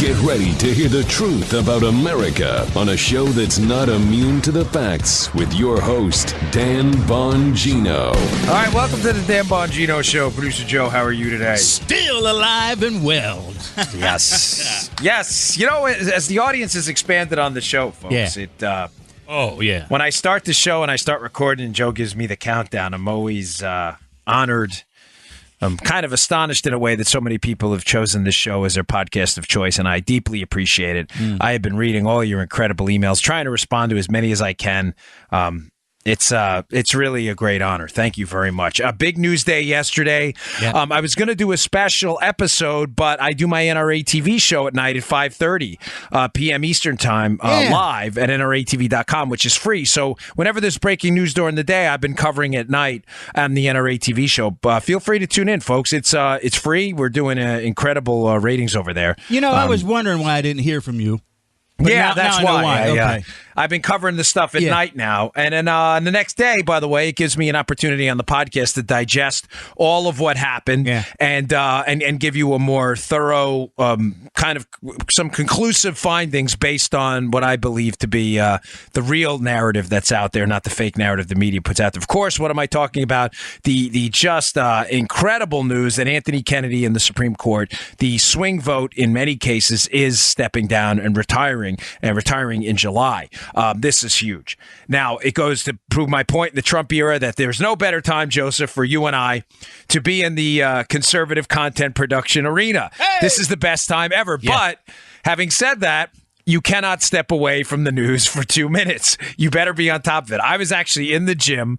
Get ready to hear the truth about America on a show that's not immune to the facts with your host, Dan Bongino. All right, welcome to the Dan Bongino Show. Producer Joe, how are you today? Still alive and well. Yes. Yes. You know, as the audience has expanded on the show, folks, when I start the show and I start recording and Joe gives me the countdown, I'm always honored. I'm kind of astonished in a way that so many people have chosen this show as their podcast of choice, and I deeply appreciate it. I have been reading all your incredible emails, trying to respond to as many as I can. It's really a great honor. Thank you very much. Big news day yesterday. Yeah. I was going to do a special episode, but I do my NRA TV show at night at 5:30 p.m. Eastern time live at NRATV.com, which is free. So whenever there's breaking news during the day, I've been covering at night on the NRA TV show. Feel free to tune in, folks. It's free. We're doing incredible ratings over there. You know, I was wondering why I didn't hear from you. But that's why. Okay. I've been covering this stuff at night now. And then the next day, by the way, it gives me an opportunity on the podcast to digest all of what happened and give you a more thorough kind of some conclusive findings based on what I believe to be the real narrative that's out there, not the fake narrative the media puts out there. Of course, what am I talking about? The just incredible news that Anthony Kennedy in the Supreme Court, the swing vote in many cases, is stepping down and retiring in July. This is huge. Now, it goes to prove my point in the Trump era that there's no better time, Joseph, for you and I to be in the conservative content production arena. Hey! This is the best time ever. Yeah. But having said that, you cannot step away from the news for 2 minutes. You better be on top of it. I was actually in the gym,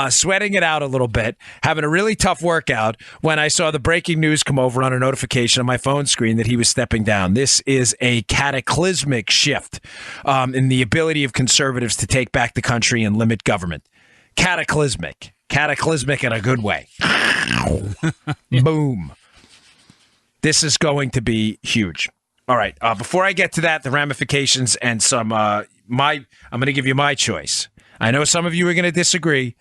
sweating it out a little bit, having a really tough workout when I saw the breaking news come over on a notification on my phone screen that he was stepping down. This is a cataclysmic shift in the ability of conservatives to take back the country and limit government. Cataclysmic. Cataclysmic in a good way. Boom. This is going to be huge. All right. Before I get to that, the ramifications and some I'm going to give you my choice. I know some of you are going to disagree.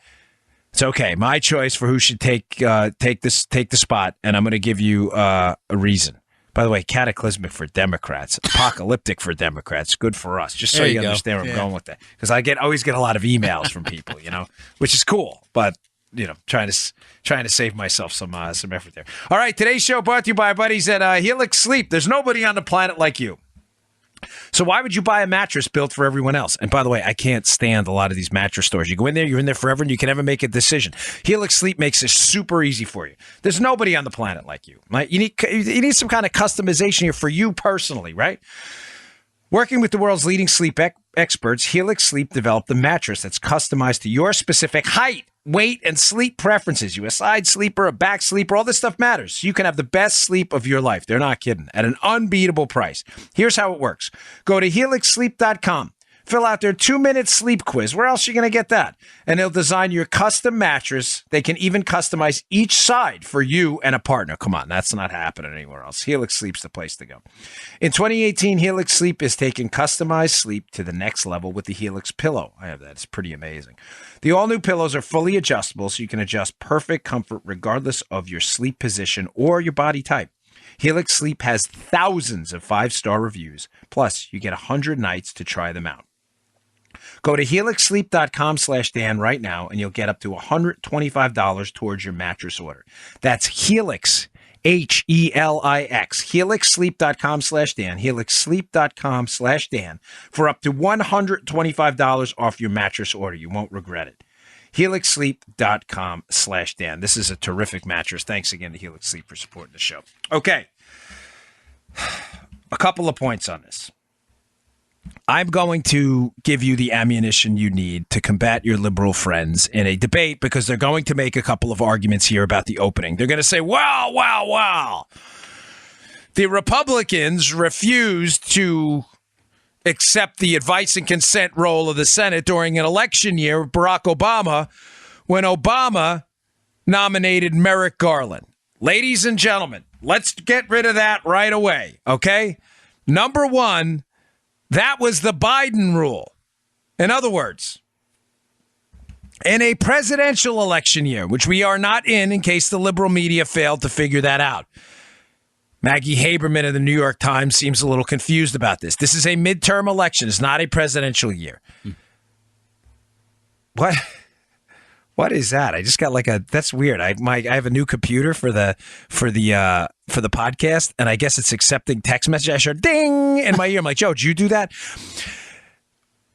It's okay. My choice for who should take the spot, and I'm going to give you a reason. By the way, cataclysmic for Democrats, apocalyptic for Democrats. Good for us. Just so you understand where I'm going with that, because I always get a lot of emails from people, which is cool, but. Trying to save myself some effort there. All right, today's show brought to you by our buddies at Helix Sleep. There's nobody on the planet like you. So why would you buy a mattress built for everyone else? And by the way, I can't stand a lot of these mattress stores. You go in there, you're in there forever, and you can never make a decision. Helix Sleep makes this super easy for you. There's nobody on the planet like you. Right? You need some kind of customization here for you personally, right? Working with the world's leading sleep experts, Helix Sleep developed a mattress that's customized to your specific height, weight, and sleep preferences. You a side sleeper, a back sleeper, all this stuff matters. You can have the best sleep of your life. They're not kidding. At an unbeatable price. Here's how it works. Go to helixsleep.com. Fill out their 2-minute sleep quiz. Where else are you going to get that? And they'll design your custom mattress. They can even customize each side for you and a partner. Come on, that's not happening anywhere else. Helix Sleep's the place to go. In 2018, Helix Sleep is taking customized sleep to the next level with the Helix Pillow. I have that. It's pretty amazing. The all-new pillows are fully adjustable, so you can adjust perfect comfort regardless of your sleep position or your body type. Helix Sleep has thousands of 5-star reviews. Plus, you get 100 nights to try them out. Go to helixsleep.com/Dan right now, and you'll get up to $125 towards your mattress order. That's Helix, Helix, helixsleep.com/Dan, helixsleep.com/Dan for up to $125 off your mattress order. You won't regret it. helixsleep.com/Dan. This is a terrific mattress. Thanks again to Helix Sleep for supporting the show. Okay. A couple of points on this. I'm going to give you the ammunition you need to combat your liberal friends in a debate because they're going to make a couple of arguments here about the opening. They're going to say, wow. The Republicans refused to accept the advice and consent role of the Senate during an election year of Barack Obama when Obama nominated Merrick Garland. Ladies and gentlemen, let's get rid of that right away, okay? Number one, that was the Biden rule. In other words, in a presidential election year, which we are not in case the liberal media failed to figure that out, Maggie Haberman of the New York Times seems a little confused about this. This is a midterm election. It's not a presidential year. What? What is that? I just got that's weird. I have a new computer for the podcast, and I guess it's accepting text message. I heard ding in my ear. I'm like, Joe, did you do that?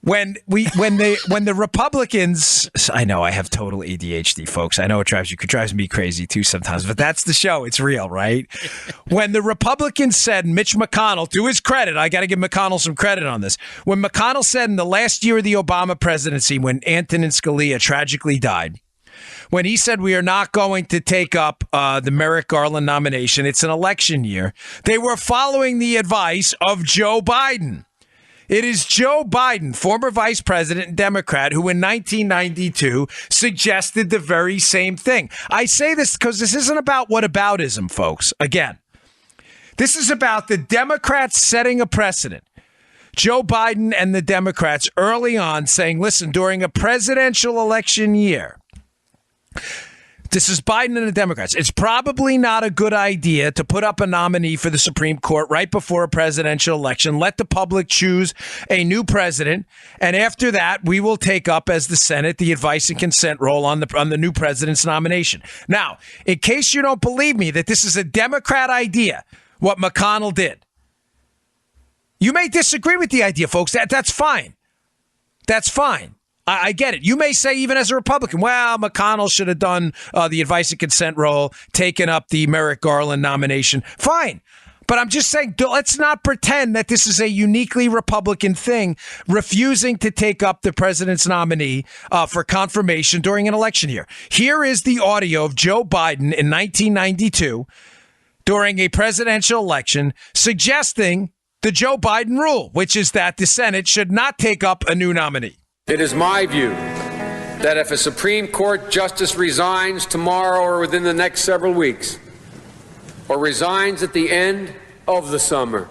When the Republicans, I know I have total ADHD, folks. I know it drives me crazy too sometimes, but that's the show. It's real, right? When the Republicans said, Mitch McConnell, to his credit, I got to give McConnell some credit on this. When McConnell said in the last year of the Obama presidency, when Antonin Scalia tragically died, when he said we are not going to take up the Merrick Garland nomination, it's an election year, they were following the advice of Joe Biden. It is Joe Biden, former vice president and Democrat, who in 1992 suggested the very same thing. I say this because this isn't about whataboutism, folks. Again, this is about the Democrats setting a precedent. Joe Biden and the Democrats early on saying, listen, during a presidential election year, this is Biden and the Democrats. It's probably not a good idea to put up a nominee for the Supreme Court right before a presidential election. Let the public choose a new president. And after that, we will take up as the Senate the advice and consent role on the new president's nomination. Now, in case you don't believe me that this is a Democrat idea, what McConnell did, you may disagree with the idea, folks. That's fine. That's fine. I get it. You may say, even as a Republican, well, McConnell should have done the advice and consent role, taken up the Merrick Garland nomination. Fine. But I'm just saying, let's not pretend that this is a uniquely Republican thing, refusing to take up the president's nominee for confirmation during an election year. Here is the audio of Joe Biden in 1992 during a presidential election suggesting the Joe Biden rule, which is that the Senate should not take up a new nominee. It is my view that if a Supreme Court justice resigns tomorrow or within the next several weeks, or resigns at the end of the summer,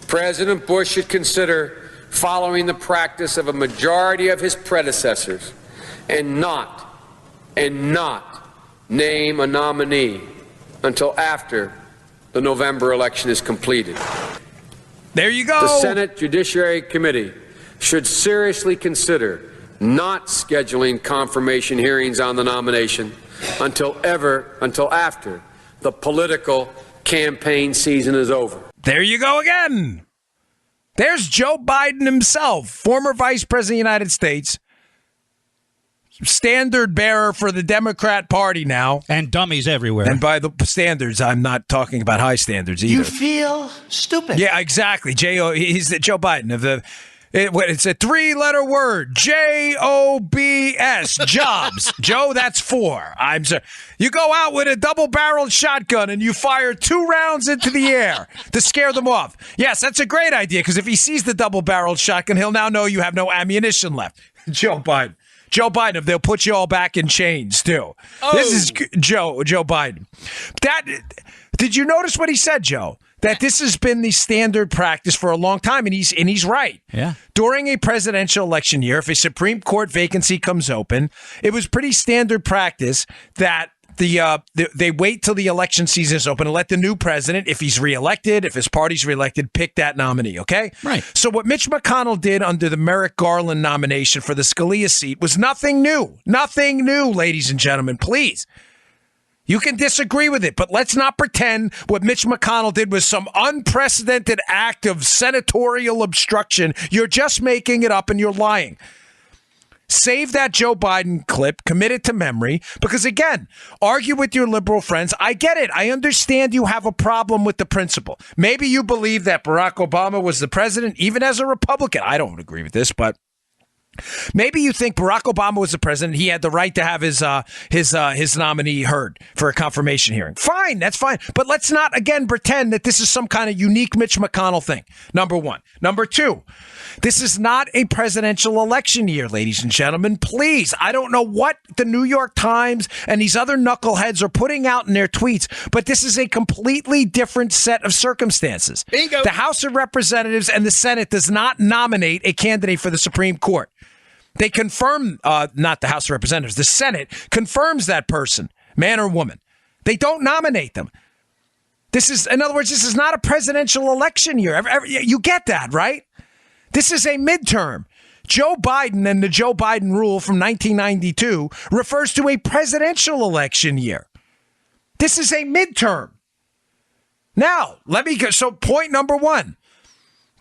President Bush should consider following the practice of a majority of his predecessors and not name a nominee until after the November election is completed. There you go. The Senate Judiciary Committee should seriously consider not scheduling confirmation hearings on the nomination until after the political campaign season is over. There you go again. There's Joe Biden himself, former vice president of the United States, standard bearer for the Democrat Party now. And dummies everywhere. And by the standards, I'm not talking about high standards either. You feel stupid. Yeah, exactly. He's the Joe Biden of the... It's a three-letter word, Jobs, jobs. Joe, that's 4. I'm sorry. You go out with a double-barreled shotgun and you fire 2 rounds into the air to scare them off. Yes, that's a great idea, because if he sees the double-barreled shotgun, he'll now know you have no ammunition left. Joe Biden. Joe Biden, they'll put you all back in chains, too. Oh. This is Joe Biden. Did you notice what he said, Joe? That this has been the standard practice for a long time, and he's right. Yeah. During a presidential election year, if a Supreme Court vacancy comes open, it was pretty standard practice that they wait till the election season is open and let the new president, if he's reelected, if his party's reelected, pick that nominee, okay? Right. So what Mitch McConnell did under the Merrick Garland nomination for the Scalia seat was nothing new. Nothing new, ladies and gentlemen, please. You can disagree with it, but let's not pretend what Mitch McConnell did was some unprecedented act of senatorial obstruction. You're just making it up and you're lying. Save that Joe Biden clip, commit it to memory, because again, argue with your liberal friends. I get it. I understand you have a problem with the principle. Maybe you believe that Barack Obama was the president, even as a Republican. I don't agree with this, but maybe you think Barack Obama was the president. He had the right to have his nominee heard for a confirmation hearing. Fine, that's fine. But let's not, again, pretend that this is some kind of unique Mitch McConnell thing. Number one. Number two, this is not a presidential election year, ladies and gentlemen. Please, I don't know what the New York Times and these other knuckleheads are putting out in their tweets, but this is a completely different set of circumstances. Bingo. The House of Representatives and the Senate does not nominate a candidate for the Supreme Court. They confirm, not the House of Representatives, the Senate confirms that person, man or woman. They don't nominate them. In other words, this is not a presidential election year. You get that, right? This is a midterm. Joe Biden and the Joe Biden rule from 1992 refers to a presidential election year. This is a midterm. Now, let me go. So point number one,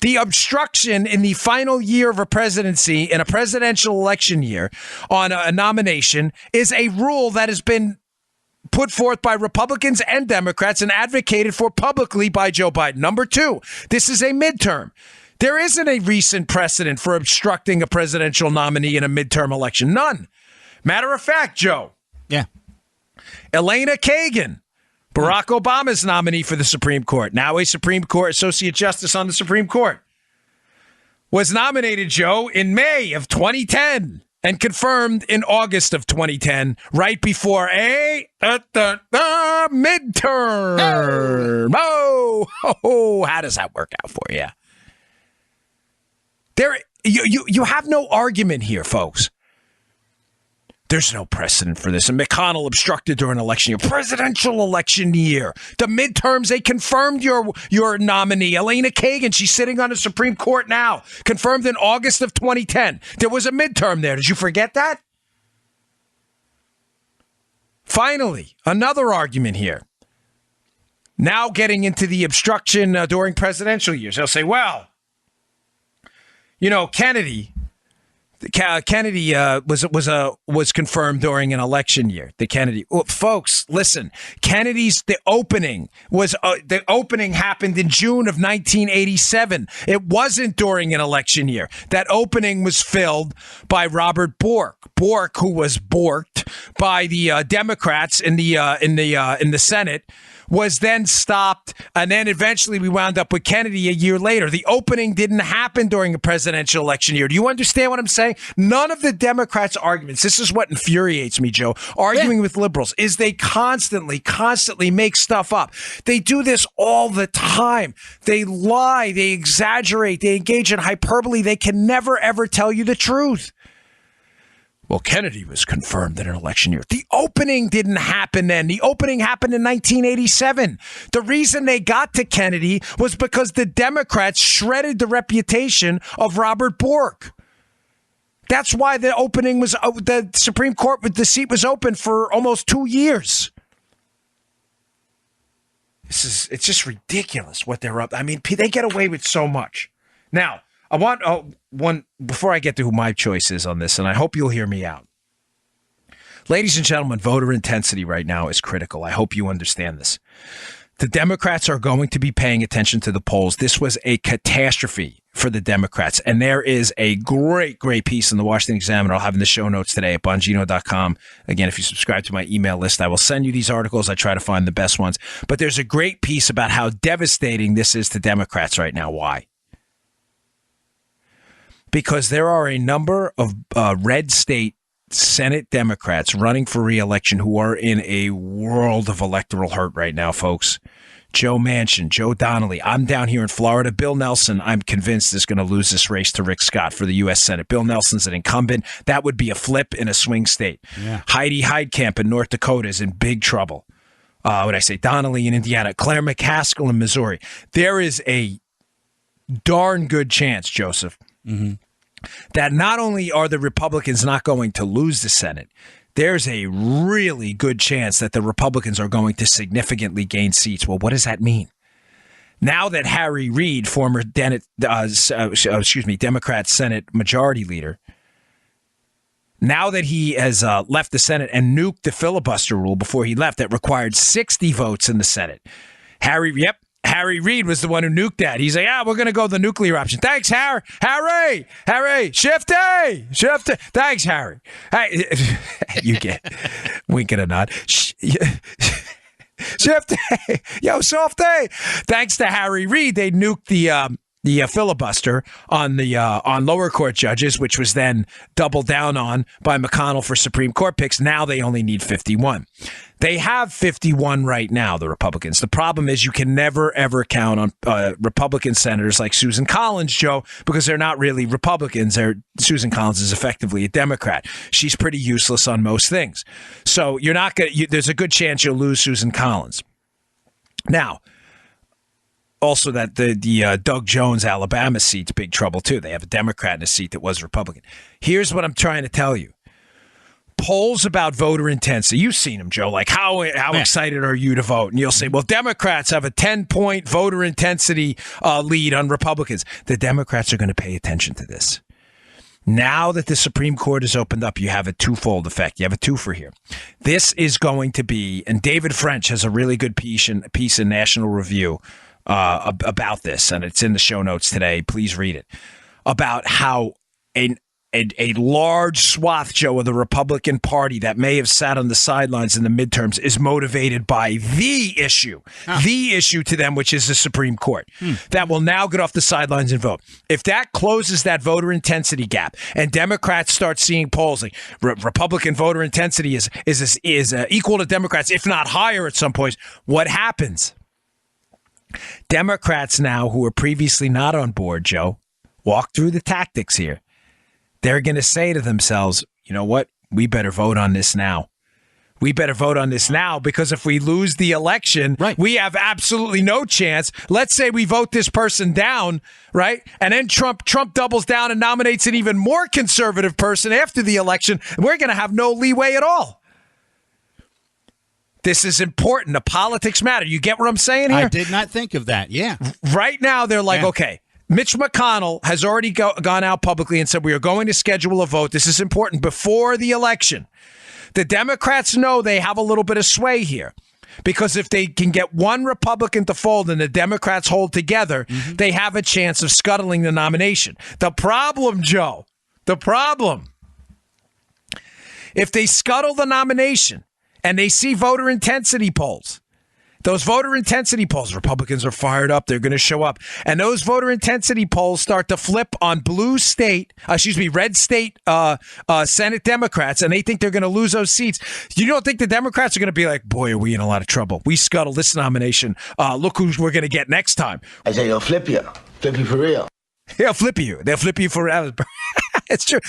the obstruction in the final year of a presidency in a presidential election year on a nomination is a rule that has been put forth by Republicans and Democrats and advocated for publicly by Joe Biden. Number two, this is a midterm. There isn't a recent precedent for obstructing a presidential nominee in a midterm election. None. Matter of fact, Joe. Yeah. Elena Kagan, Barack Obama's nominee for the Supreme Court, now a Supreme Court Associate Justice on the Supreme Court, was nominated, Joe, in May of 2010 and confirmed in August of 2010, right before a midterm. Oh, how does that work out for you? You have no argument here, folks. There's no precedent for this. And McConnell obstructed during an election year. Presidential election year. The midterms, they confirmed your nominee, Elena Kagan. She's sitting on the Supreme Court now. Confirmed in August of 2010. There was a midterm there. Did you forget that? Finally, another argument here. Now getting into the obstruction during presidential years. They'll say, well, you know, Kennedy was confirmed during an election year. Folks, listen. The opening happened in June of 1987. It wasn't during an election year. That opening was filled by Robert Bork, who was borked by the Democrats in the Senate. Was then stopped, and then eventually we wound up with Kennedy a year later. The opening didn't happen during a presidential election year. Do you understand what I'm saying? None of the Democrats' arguments, this is what infuriates me, Joe, arguing with liberals, is they constantly make stuff up. They do this all the time. They lie, they exaggerate, they engage in hyperbole. They can never, ever tell you the truth. Well, Kennedy was confirmed in an election year. The opening didn't happen then. The opening happened in 1987. The reason they got to Kennedy was because the Democrats shredded the reputation of Robert Bork. That's why the opening was the Supreme Court, the seat was open for almost 2 years. It's just ridiculous what they're up. I mean, they get away with so much. Now, I want one before I get to who my choice is on this, and I hope you'll hear me out. Ladies and gentlemen, voter intensity right now is critical. I hope you understand this. The Democrats are going to be paying attention to the polls. This was a catastrophe for the Democrats, and there is a great piece in the Washington Examiner I'll have in the show notes today at Bongino.com. Again, if you subscribe to my email list, I will send you these articles. I try to find the best ones. But there's a great piece about how devastating this is to Democrats right now. Why? Because there are a number of red state Senate Democrats running for re-election who are in a world of electoral hurt right now, folks. Joe Manchin, Joe Donnelly. I'm down here in Florida. Bill Nelson, I'm convinced, is going to lose this race to Rick Scott for the U.S. Senate. Bill Nelson's an incumbent. That would be a flip in a swing state. Yeah. Heidi Heitkamp in North Dakota is in big trouble. Donnelly in Indiana. Claire McCaskill in Missouri. There is a darn good chance, Joseph, that not only are the Republicans not going to lose the Senate, there's a really good chance that the Republicans are going to significantly gain seats. Well, what does that mean? Now that Harry Reid, former Democrat Senate Majority Leader, now that he has left the Senate and nuked the filibuster rule before he left that required 60 votes in the Senate. Harry Reid was the one who nuked that. He's like, we're going to go the nuclear option. Thanks, Harry. Shifty. Thanks, Harry. Hey, you get winking a nod. Shifty. Yo, softy. Thanks to Harry Reid, they nuked the filibuster on lower court judges, which was then doubled down on by McConnell for Supreme Court picks. Now they only need 51. They have 51 right now, the Republicans. The problem is you can never, ever count on Republican senators like Susan Collins, Joe, because they're not really Republicans. Susan Collins is effectively a Democrat. She's pretty useless on most things. So you're not going. There's a good chance you'll lose Susan Collins. Now, also that the Doug Jones Alabama seat's big trouble too. They have a Democrat in a seat that was Republican. Here's what I'm trying to tell you. Polls about voter intensity. You've seen them, Joe. Like, how excited are you to vote? And you'll say, well, Democrats have a 10-point voter intensity lead on Republicans. The Democrats are going to pay attention to this. Now that the Supreme Court has opened up, you have a twofold effect. You have a twofer here. This is going to be, and David French has a really good piece in National Review about this, and it's in the show notes today. Please read it. About how a large swath, Joe, of the Republican Party that may have sat on the sidelines in the midterms is motivated by the issue to them, which is the Supreme Court, that will now get off the sidelines and vote. If that closes that voter intensity gap and Democrats start seeing polls like Republican voter intensity is equal to Democrats, if not higher at some points, what happens? Democrats now, who were previously not on board, Joe, walk through the tactics here. They're going to say to themselves, you know what? We better vote on this now. We better vote on this now, because if we lose the election, we have absolutely no chance. Let's say we vote this person down, right? And then Trump doubles down and nominates an even more conservative person after the election. And we're going to have no leeway at all. This is important. The politics matter. You get what I'm saying here? I did not think of that. Yeah. Right now, they're like, okay. Mitch McConnell has already gone out publicly and said we are going to schedule a vote. This is important before the election. The Democrats know they have a little bit of sway here, because if they can get one Republican to fold and the Democrats hold together, they have a chance of scuttling the nomination. The problem, Joe, if they scuttle the nomination and they see voter intensity polls, those voter intensity polls, Republicans are fired up. They're going to show up. And those voter intensity polls start to flip on red state Senate Democrats, and they think they're going to lose those seats. You don't think the Democrats are going to be like, boy, are we in a lot of trouble. We scuttled this nomination. Look who we're going to get next time. I say, they'll flip you. Flip you for real. They'll flip you. They'll flip you for It's true.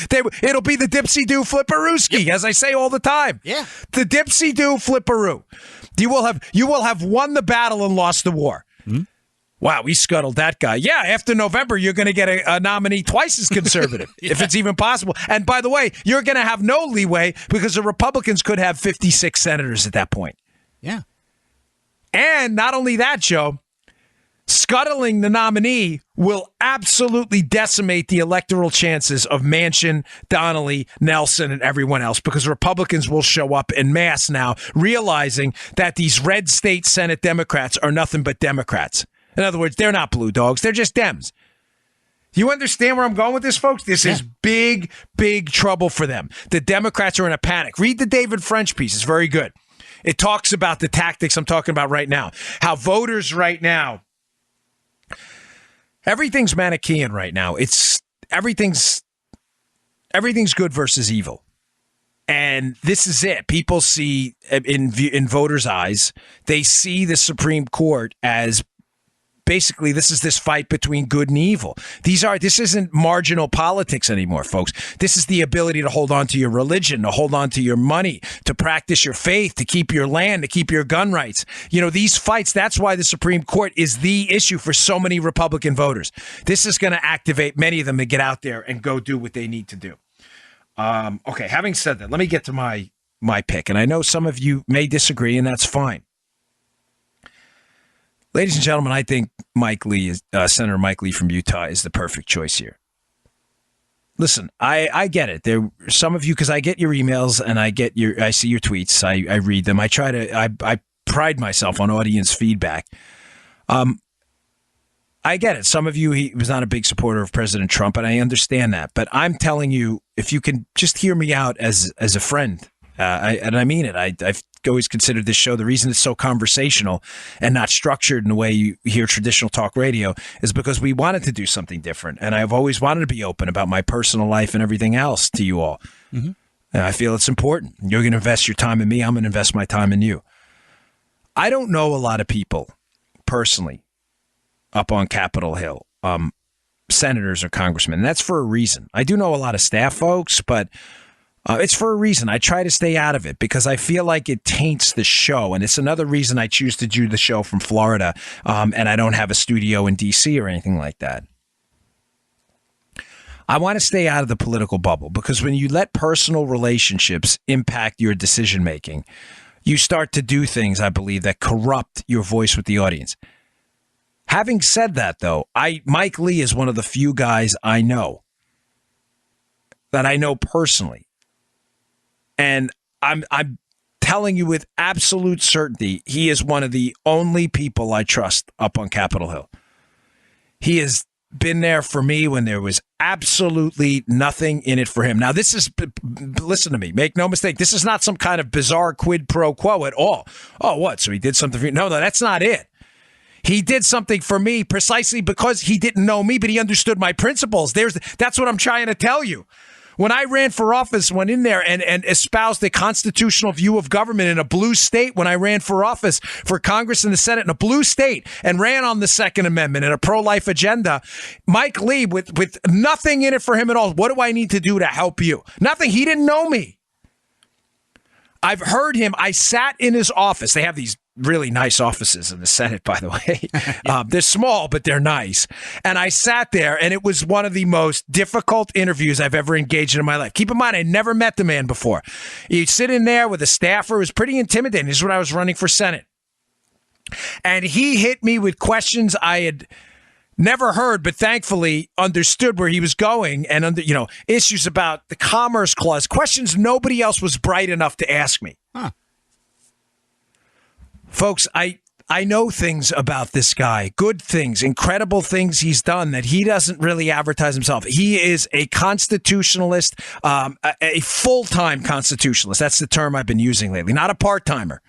It'll be the dipsy-do flipperooski, as I say all the time. Yeah. The dipsy-do flipperoo. You will have won the battle and lost the war. Wow, we scuttled that guy. Yeah, after November, you're going to get a nominee twice as conservative, if it's even possible. And by the way, you're going to have no leeway, because the Republicans could have 56 senators at that point. Yeah. And not only that, Joe, scuttling the nominee will absolutely decimate the electoral chances of Manchin, Donnelly, Nelson, and everyone else, because Republicans will show up en masse now, realizing that these red state Senate Democrats are nothing but Democrats. In other words, they're not blue dogs. They're just Dems. You understand where I'm going with this, folks? This is big, big trouble for them. The Democrats are in a panic. Read the David French piece. It's very good. It talks about the tactics I'm talking about right now. How voters right now, everything's Manichaean right now. Everything's good versus evil. And this is it. People see, in voters' eyes, they see the Supreme Court as basically this fight between good and evil. This isn't marginal politics anymore, folks. This is the ability to hold on to your religion, to hold on to your money, to practice your faith, to keep your land, to keep your gun rights. You know, these fights, that's why the Supreme Court is the issue for so many Republican voters. This is going to activate many of them to get out there and go do what they need to do. Okay, having said that, let me get to my pick. And I know some of you may disagree, and that's fine. Ladies and gentlemen, I think Senator Mike Lee from Utah is the perfect choice here. Listen, I get it. There are some of you, because I get your emails and I see your tweets. I read them. I pride myself on audience feedback. I get it. Some of you, he was not a big supporter of President Trump, and I understand that. But I'm telling you, if you can just hear me out as a friend, and I mean it. I've always considered this show, the reason it's so conversational and not structured in the way you hear traditional talk radio is because we wanted to do something different. And I've always wanted to be open about my personal life and everything else to you all. And I feel it's important. You're going to invest your time in me. I'm going to invest my time in you. I don't know a lot of people personally up on Capitol Hill, senators or congressmen. And that's for a reason. I do know a lot of staff folks, but It's for a reason. I try to stay out of it because I feel like it taints the show. And it's another reason I choose to do the show from Florida, and I don't have a studio in D.C. or anything like that. I want to stay out of the political bubble because when you let personal relationships impact your decision-making, you start to do things, I believe, that corrupt your voice with the audience. Having said that, though, Mike Lee is one of the few guys I know that I know personally. And I'm telling you with absolute certainty, he is one of the only people I trust up on Capitol Hill. He has been there for me when there was absolutely nothing in it for him. Now, listen to me, make no mistake, this is not some kind of bizarre quid pro quo at all. Oh, what? So he did something for you? No, that's not it. He did something for me precisely because he didn't know me, but he understood my principles. That's what I'm trying to tell you. When I ran for office, went in there and espoused a constitutional view of government in a blue state, when I ran for office for Congress and the Senate in a blue state and ran on the Second Amendment and a pro-life agenda, Mike Lee, with nothing in it for him at all, what do I need to do to help you? Nothing. He didn't know me. I've heard him. I sat in his office. They have these really nice offices in the Senate, by the way. They're small, but they're nice. And I sat there, and it was one of the most difficult interviews I've ever engaged in my life. Keep in mind, I never met the man before. You sit in there with a staffer. It was pretty intimidating. This is when I was running for Senate. And he hit me with questions I had never heard, but thankfully understood where he was going, and issues about the Commerce Clause, questions nobody else was bright enough to ask me. Huh. Folks, I know things about this guy, good things, incredible things he's done that he doesn't really advertise himself. He is a constitutionalist, a full-time constitutionalist. That's the term I've been using lately, not a part-timer.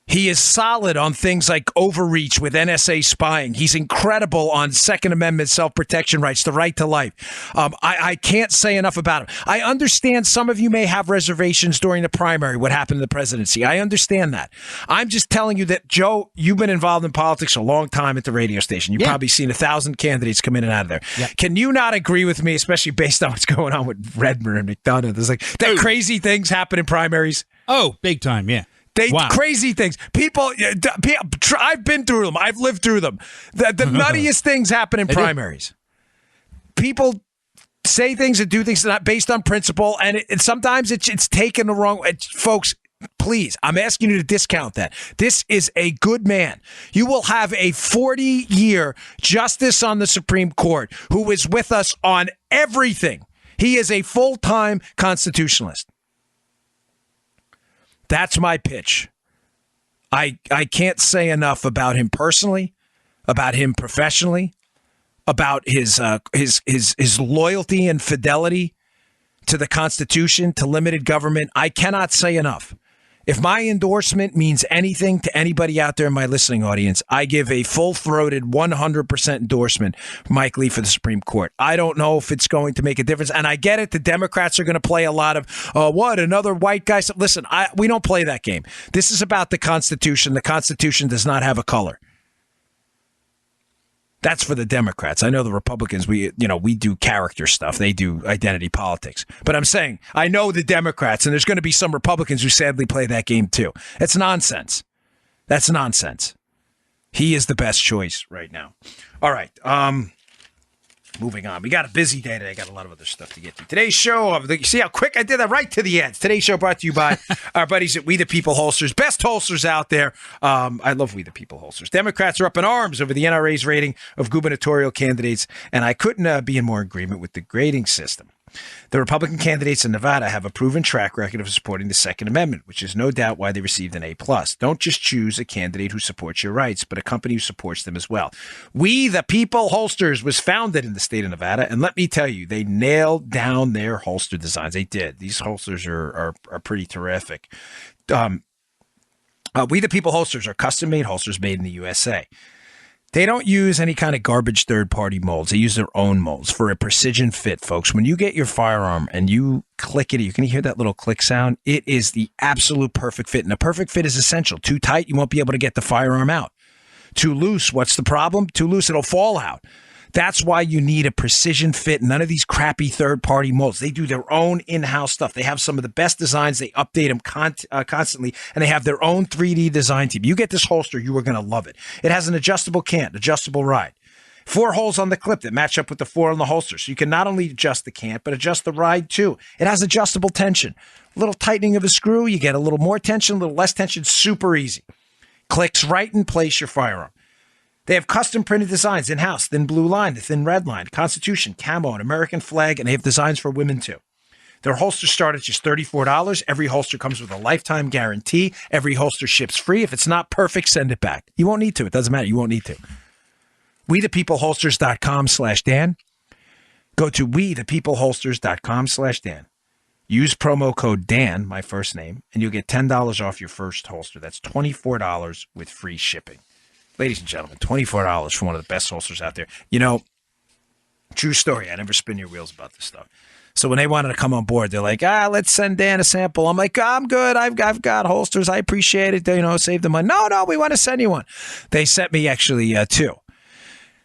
He is solid on things like overreach with NSA spying. He's incredible on Second Amendment self-protection rights, the right to life. I can't say enough about him. I understand some of you may have reservations during the primary, what happened in the presidency. I understand that. I'm just telling you that, Joe, you've been involved in politics a long time at the radio station. You've probably seen 1,000 candidates come in and out of there. Yeah. Can you not agree with me, especially based on what's going on with Redmer and McDonough? There's crazy things happen in primaries. Oh, big time, yeah. Crazy things. People, I've been through them. I've lived through them. The nuttiest things happen in primaries. People say things and do things not based on principle, and sometimes it's taken the wrong way. Folks, please, I'm asking you to discount that. This is a good man. You will have a 40-year justice on the Supreme Court who is with us on everything. He is a full-time constitutionalist. That's my pitch. I can't say enough about him personally, about him professionally, about his loyalty and fidelity to the Constitution, to limited government. I cannot say enough. If my endorsement means anything to anybody out there in my listening audience, I give a full-throated 100% endorsement for Mike Lee for the Supreme Court. I don't know if it's going to make a difference. And I get it. The Democrats are going to play a lot of, another white guy? Listen, we don't play that game. This is about the Constitution. The Constitution does not have a color. That's for the Democrats. I know the Republicans, we do character stuff. They do identity politics. But I'm saying, I know the Democrats, and there's going to be some Republicans who sadly play that game too. It's nonsense. That's nonsense. He is the best choice right now. All right. Moving on. We got a busy day today. Got a lot of other stuff to get to. Today's show, you see how quick I did that? Right to the end. Today's show brought to you by our buddies at We the People Holsters. Best holsters out there. I love We the People Holsters. Democrats are up in arms over the NRA's rating of gubernatorial candidates, and I couldn't be in more agreement with the grading system. The Republican candidates in Nevada have a proven track record of supporting the Second Amendment, which is no doubt why they received an A+. Don't just choose a candidate who supports your rights, but a company who supports them as well. We the People Holsters was founded in the state of Nevada, and let me tell you, they nailed down their holster designs. They did. These holsters are pretty terrific. We the People Holsters are custom-made holsters made in the USA. They don't use any kind of garbage third-party molds. They use their own molds for a precision fit, folks. When you get your firearm and you click it, you can hear that little click sound. It is the absolute perfect fit, and a perfect fit is essential. Too tight, you won't be able to get the firearm out. Too loose, what's the problem? Too loose, it'll fall out. That's why you need a precision fit. None of these crappy third-party molds. They do their own in-house stuff. They have some of the best designs. They update them constantly, and they have their own 3D design team. You get this holster, you are going to love it. It has an adjustable cant, adjustable ride. 4 holes on the clip that match up with the 4 on the holster. So you can not only adjust the cant, but adjust the ride too. It has adjustable tension. A little tightening of a screw, you get a little more tension, a little less tension. Super easy. Clicks right in place your firearm. They have custom printed designs in-house, thin blue line, the thin red line, Constitution, camo, and American flag, and they have designs for women too. Their holsters start at just $34. Every holster comes with a lifetime guarantee. Every holster ships free. If it's not perfect, send it back. You won't need to. It doesn't matter. You won't need to. WeThePeopleHolsters.com/Dan. Go to WeThePeopleHolsters.com/Dan. Use promo code Dan, my first name, and you'll get $10 off your first holster. That's $24 with free shipping. Ladies and gentlemen, $24 for one of the best holsters out there. You know, true story. I never spin your wheels about this stuff. So when they wanted to come on board, they're like, let's send Dan a sample. I'm like, I'm good. I've got holsters. I appreciate it. Save the money. No, we want to send you one. They sent me actually 2.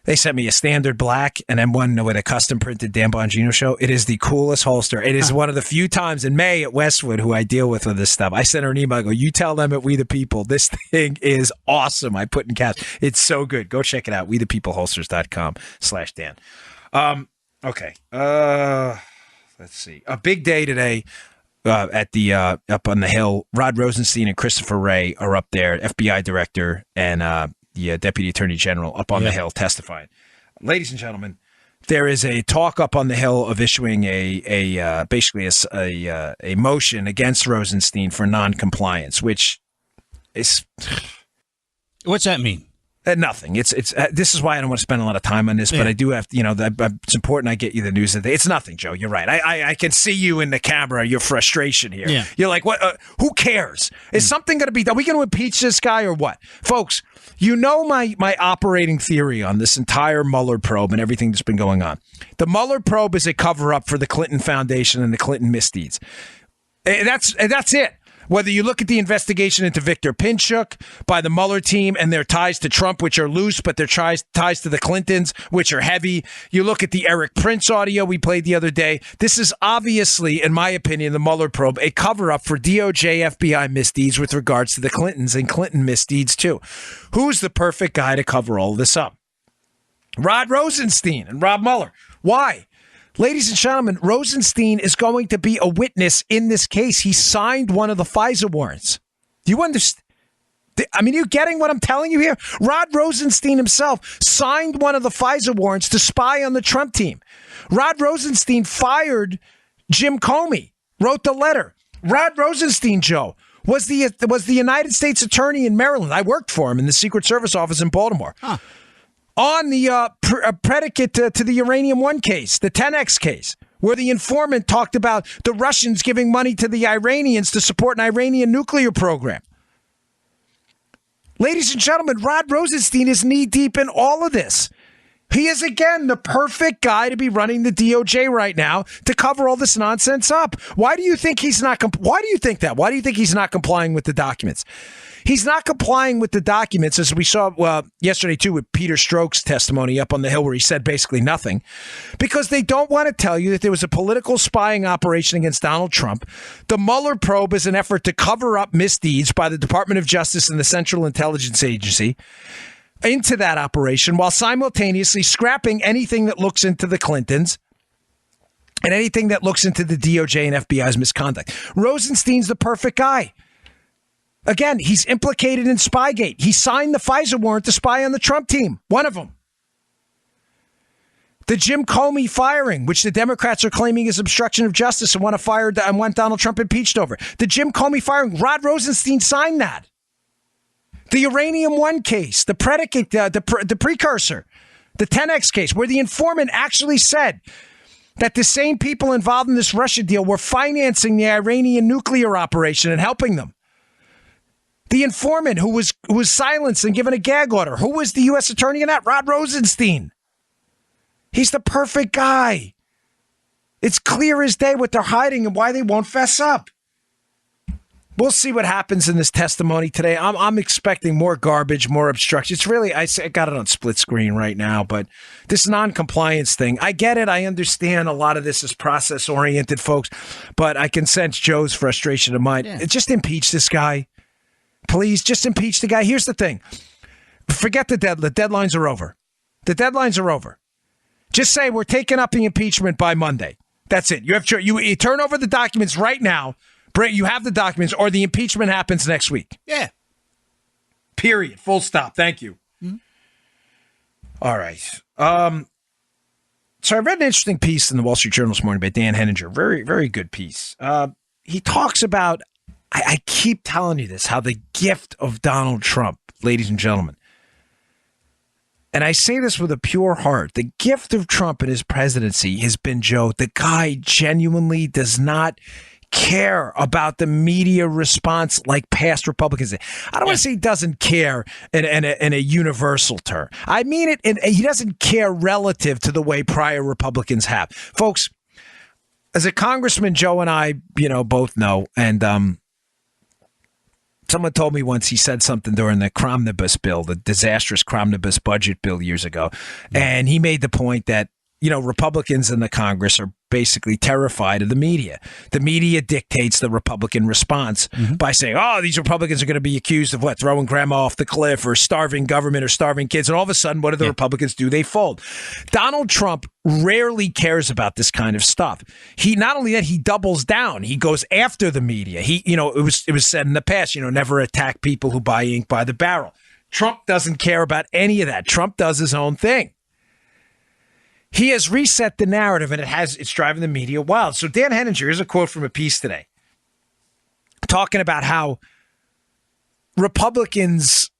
They sent me a standard black and then one with a custom printed Dan Bongino show. It is the coolest holster. It is one of the few times in May at Westwood who I deal with this stuff. I sent her an email. I go, you tell them at We the People. This thing is awesome. I put in caps. It's so good. Go check it out. WeThePeopleHolsters.com/Dan. Okay. Let's see. A big day today at the up on the Hill. Rod Rosenstein and Christopher Wray are up there, FBI director and the Deputy Attorney General up on the Hill testifying. Ladies and gentlemen, there is a talk up on the Hill of issuing basically a motion against Rosenstein for noncompliance, which is... What's that mean? Nothing. It's this is why I don't want to spend a lot of time on this, but I do have, it's important I get you the news today. It's nothing, Joe. You're right. I can see you in the camera, your frustration here. Yeah. You're like, what? Who cares? Is something going to be done? Are we going to impeach this guy or what? Folks, you know my operating theory on this entire Mueller probe and everything that's been going on. The Mueller probe is a cover-up for the Clinton Foundation and the Clinton misdeeds. That's it. Whether you look at the investigation into Victor Pinchuk by the Mueller team and their ties to Trump, which are loose, but their ties to the Clintons, which are heavy. You look at the Eric Prince audio we played the other day. This is obviously, in my opinion, the Mueller probe, a cover-up for DOJ FBI misdeeds with regards to the Clintons and Clinton misdeeds, too. Who's the perfect guy to cover all this up? Rod Rosenstein and Rob Mueller. Why? Ladies and gentlemen, Rosenstein is going to be a witness in this case. He signed one of the FISA warrants. Do you understand? I mean, are you getting what I'm telling you here? Rod Rosenstein himself signed one of the FISA warrants to spy on the Trump team. Rod Rosenstein fired Jim Comey, wrote the letter. Rod Rosenstein, Joe, was the United States attorney in Maryland. I worked for him in the Secret Service office in Baltimore. Huh. On the predicate to the Uranium One case, the 10X case, where the informant talked about the Russians giving money to the Iranians to support an Iranian nuclear program. Ladies and gentlemen, Rod Rosenstein is knee-deep in all of this. He is, again, the perfect guy to be running the DOJ right now to cover all this nonsense up. Why do you think he's not? Why do you think that? Why do you think he's not complying with the documents? He's not complying with the documents, as we saw yesterday, too, with Peter Strzok's testimony up on the Hill, where he said basically nothing, because they don't want to tell you that there was a political spying operation against Donald Trump. The Mueller probe is an effort to cover up misdeeds by the Department of Justice and the Central Intelligence Agency into that operation, while simultaneously scrapping anything that looks into the Clintons and anything that looks into the DOJ and FBI's misconduct. Rosenstein's the perfect guy. Again, he's implicated in Spygate. He signed the FISA warrant to spy on the Trump team. One of them. The Jim Comey firing, which the Democrats are claiming is obstruction of justice and want Donald Trump impeached over. The Jim Comey firing, Rod Rosenstein signed that. The Uranium One case, the predicate, the precursor, the 10X case, where the informant actually said that the same people involved in this Russia deal were financing the Iranian nuclear operation and helping them. The informant who was silenced and given a gag order. Who was the U.S. attorney in that? Rod Rosenstein. He's the perfect guy. It's clear as day what they're hiding and why they won't fess up. We'll see what happens in this testimony today. I'm expecting more garbage, more obstruction. It's really, I got it on split screen right now, but this non-compliance thing, I get it. I understand a lot of this is process-oriented, folks, but I can sense Joe's frustration of mine. Yeah. Just impeach this guy. Please, just impeach the guy. Here's the thing. Forget the deadlines are over. The deadlines are over. Just say we're taking up the impeachment by Monday. That's it. You turn over the documents right now. You have the documents, or the impeachment happens next week. Yeah. Period. Full stop. Thank you. Mm-hmm. All right. So I read an interesting piece in the Wall Street Journal this morning by Dan Henninger. Very, very good piece. He talks about, I keep telling you this, how the gift of Donald Trump, ladies and gentlemen, and I say this with a pure heart, the gift of Trump and his presidency has been, Joe, the guy genuinely does not care about the media response like past Republicans. I don't want to say he doesn't care in a universal term. I mean it, he doesn't care relative to the way prior Republicans have. Folks, as a congressman, Joe and I, both know, and someone told me once, he said something during the Cromnibus bill, the disastrous Cromnibus budget bill years ago, and he made the point that Republicans in the Congress are basically terrified of the media. The media dictates the Republican response by saying, oh, these Republicans are going to be accused of what? Throwing grandma off the cliff or starving government or starving kids. And all of a sudden, what do the Republicans do? They fold. Donald Trump rarely cares about this kind of stuff. He not only that, he doubles down. He goes after the media. It was said in the past, never attack people who buy ink by the barrel. Trump doesn't care about any of that. Trump does his own thing. He has reset the narrative, and it's driving the media wild. So Dan Henninger, here's a quote from a piece today, talking about how Republicans.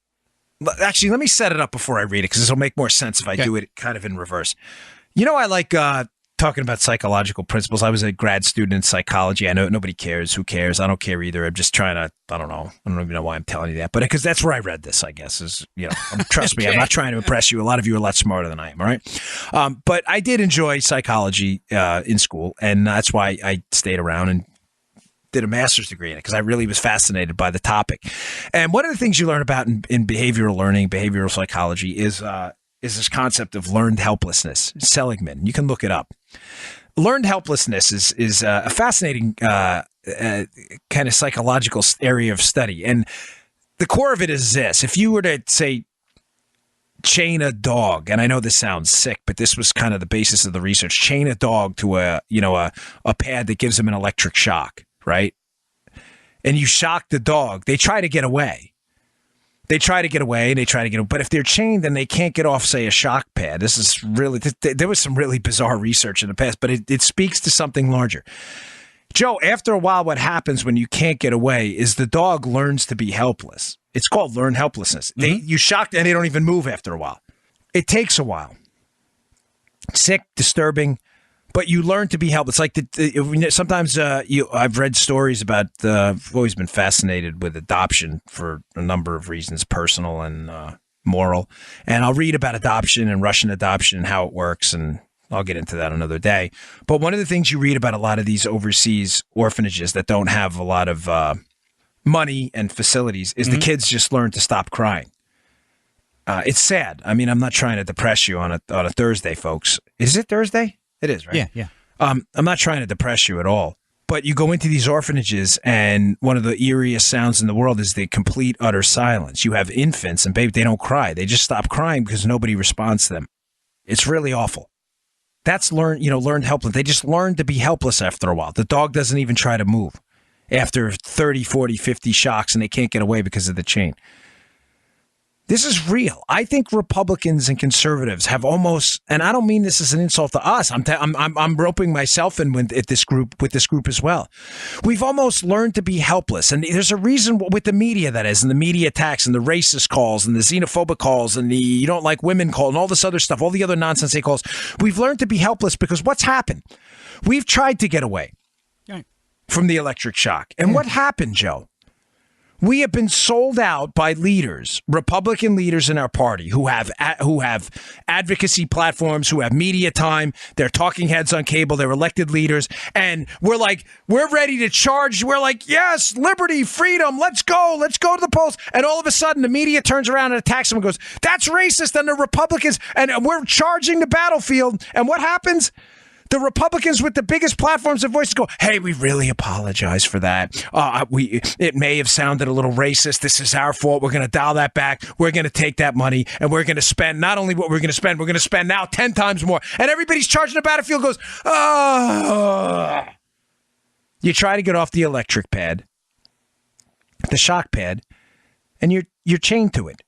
Actually, let me set it up before I read it, because this will make more sense if I do it kind of in reverse. I like talking about psychological principles. I was a grad student in psychology. I know nobody cares. Who cares? I don't care either. I'm just trying to, I don't know. I don't even know why I'm telling you that, but because that's where I read this, I guess, trust me, I'm not trying to impress you. A lot of you are a lot smarter than I am. All right. But I did enjoy psychology in school, and that's why I stayed around and did a master's degree in it, because I really was fascinated by the topic. And one of the things you learn about in behavioral learning, behavioral psychology is this concept of learned helplessness. Seligman, you can look it up. Learned helplessness is a fascinating kind of psychological area of study. And the core of it is this. If you were to, say, chain a dog, and I know this sounds sick, but this was kind of the basis of the research, chain a dog to a pad that gives them an electric shock, right? And you shock the dog, they try to get away. But if they're chained and they can't get off, say, a shock pad, this is really, there was some really bizarre research in the past, but it speaks to something larger. Joe, after a while, what happens when you can't get away is the dog learns to be helpless. It's called learned helplessness. You shock and they don't even move after a while. It takes a while. Sick, disturbing, but you learn to be helpless. Like sometimes I've read stories about. I've always been fascinated with adoption for a number of reasons, personal and moral. And I'll read about adoption and Russian adoption and how it works, and I'll get into that another day. But one of the things you read about a lot of these overseas orphanages that don't have a lot of money and facilities is the kids just learn to stop crying. It's sad. I mean, I'm not trying to depress you on a Thursday, folks. Is it Thursday? It is, right? Yeah. I'm not trying to depress you at all. But you go into these orphanages, and one of the eeriest sounds in the world is the complete, utter silence. You have infants, and baby, they don't cry. They just stop crying because nobody responds to them. It's really awful. That's learned helpless. They just learn to be helpless after a while. The dog doesn't even try to move after 30, 40, 50 shocks, and they can't get away because of the chain. This is real. I think Republicans and conservatives have almost, and I don't mean this as an insult to us. I'm roping myself in with this group as well. We've almost learned to be helpless, and there's a reason with the media, that is, and the media attacks, and the racist calls, and the xenophobic calls, and the you don't like women call, and all this other stuff, all the other nonsense they calls. We've learned to be helpless because what's happened? We've tried to get away from the electric shock, and what happened, Joe? We have been sold out by leaders, Republican leaders in our party who have advocacy platforms, who have media time. They're talking heads on cable. They're elected leaders. And we're like, we're ready to charge. We're like, yes, liberty, freedom. Let's go. Let's go to the polls. And all of a sudden, the media turns around and attacks them and goes, that's racist. And the Republicans, and we're charging the battlefield. And what happens? The Republicans with the biggest platforms and voices go, hey, we really apologize for that. It may have sounded a little racist. This is our fault. We're going to dial that back. We're going to take that money and we're going to spend not only what we're going to spend now 10 times more. And everybody's charging the battlefield goes, You try to get off the electric pad, the shock pad, and you're chained to it.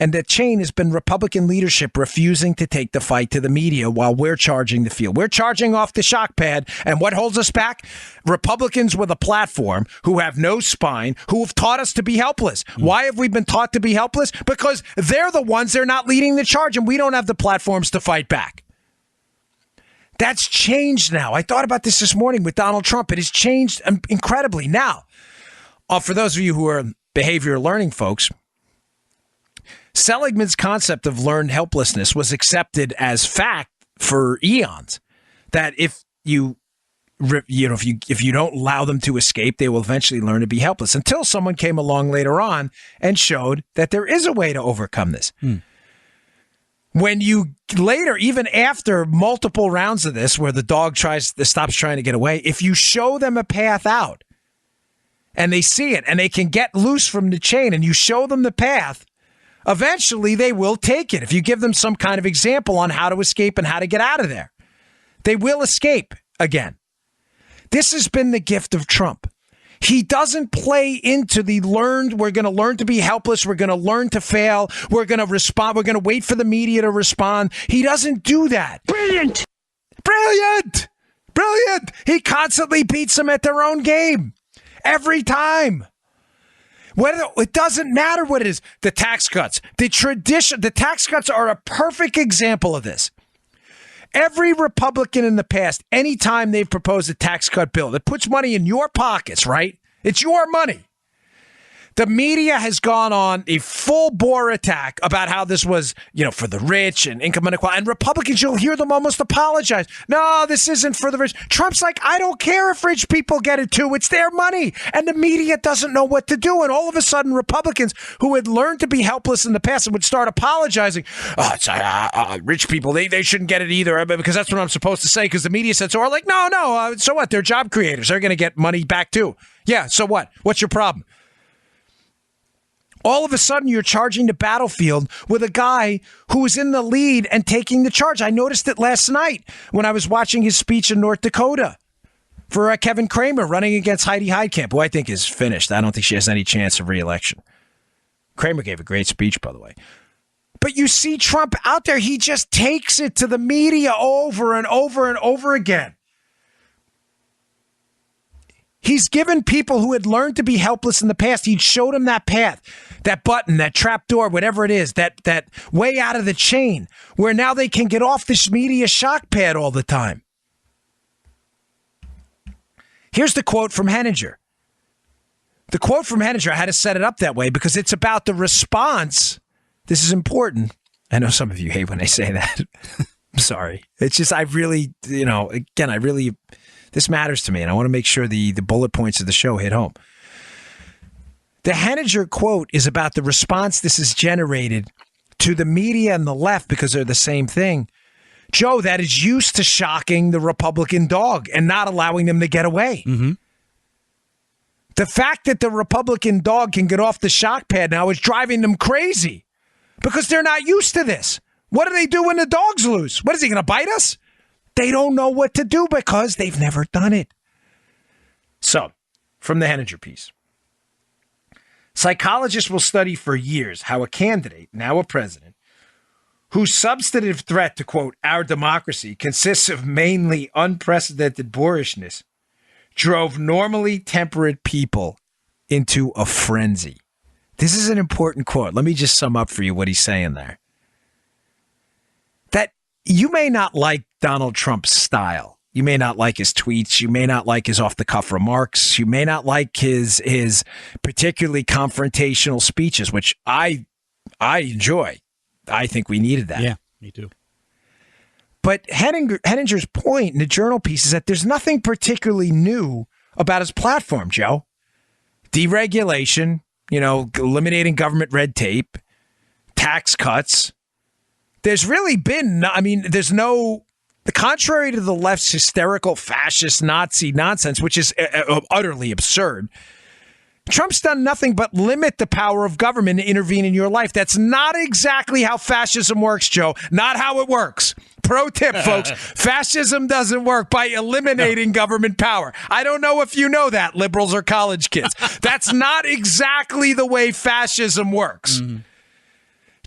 And that chain has been Republican leadership refusing to take the fight to the media while we're charging the field. We're charging off the shock pad. And what holds us back? Republicans with a platform who have no spine, who have taught us to be helpless. Why have we been taught to be helpless? Because they're the ones, they're not leading the charge, and we don't have the platforms to fight back. That's changed now. I thought about this morning with Donald Trump. It has changed incredibly. Now, for those of you who are behavioral learning folks, Seligman's concept of learned helplessness was accepted as fact for eons. That if you don't allow them to escape, they will eventually learn to be helpless. Until someone came along later on and showed that there is a way to overcome this. When you later, even after multiple rounds of this, where the dog stops trying to get away, if you show them a path out, and they see it, and they can get loose from the chain, and you show them the path, eventually, they will take it. If you give them some kind of example on how to escape and how to get out of there, they will escape again. This has been the gift of Trump. He doesn't play into the we're going to learn to be helpless. We're going to learn to fail. We're going to respond. We're going to wait for the media to respond. He doesn't do that. Brilliant. Brilliant. Brilliant. He constantly beats them at their own game. Every time. It doesn't matter what it is. The tax cuts, the tax cuts are a perfect example of this. Every Republican in the past, anytime they've proposed a tax cut bill that puts money in your pockets, right? It's your money. The media has gone on a full bore attack about how this was, for the rich and income inequality. And Republicans, you'll hear them almost apologize. No, this isn't for the rich. Trump's like, I don't care if rich people get it too. It's their money. And the media doesn't know what to do. And all of a sudden, Republicans who had learned to be helpless in the past and would start apologizing. Rich people, they shouldn't get it either because that's what I'm supposed to say because the media said so. Or like, no, so what? They're job creators. They're going to get money back too. Yeah, so what? What's your problem? All of a sudden, you're charging the battlefield with a guy who is in the lead and taking the charge. I noticed it last night when I was watching his speech in North Dakota for Kevin Cramer running against Heidi Heitkamp, who I think is finished. I don't think she has any chance of re-election. Cramer gave a great speech, by the way. But you see Trump out there. He just takes it to the media over and over and over again. He's given people who had learned to be helpless in the past, he showed them that path, that button, that trap door, whatever it is, that way out of the chain, where now they can get off this media shock pad all the time. Here's the quote from Henninger. The quote from Henninger, I had to set it up that way because it's about the response. This is important. I know some of you hate when I say that. I'm sorry. It's just, I really, this matters to me, and I want to make sure the bullet points of the show hit home. The Henninger quote is about the response this has generated to the media and the left because they're the same thing. Joe, that is used to shocking the Republican dog and not allowing them to get away. Mm-hmm. The fact that the Republican dog can get off the shock pad now is driving them crazy because they're not used to this. What do they do when the dogs lose? What is he going to bite us? They don't know what to do because they've never done it. So, from the Henninger piece. Psychologists will study for years how a candidate, now a president, whose substantive threat to, quote, our democracy consists of mainly unprecedented boorishness, drove normally temperate people into a frenzy. This is an important quote. Let me just sum up for you what he's saying there. That you may not like Donald Trump's style. You may not like his tweets. You may not like his off-the-cuff remarks. You may not like his particularly confrontational speeches, which I enjoy. I think we needed that. Yeah, me too. But Henninger's point in the Journal piece is that there's nothing particularly new about his platform, Joe. Deregulation, eliminating government red tape, tax cuts. There's really been, contrary to the left's hysterical fascist Nazi nonsense, which is utterly absurd, Trump's done nothing but limit the power of government to intervene in your life. That's not exactly how fascism works, Joe. Not how it works. Pro tip, folks. Fascism doesn't work by eliminating government power. I don't know if you know that, liberals or college kids. That's not exactly the way fascism works. Mm-hmm.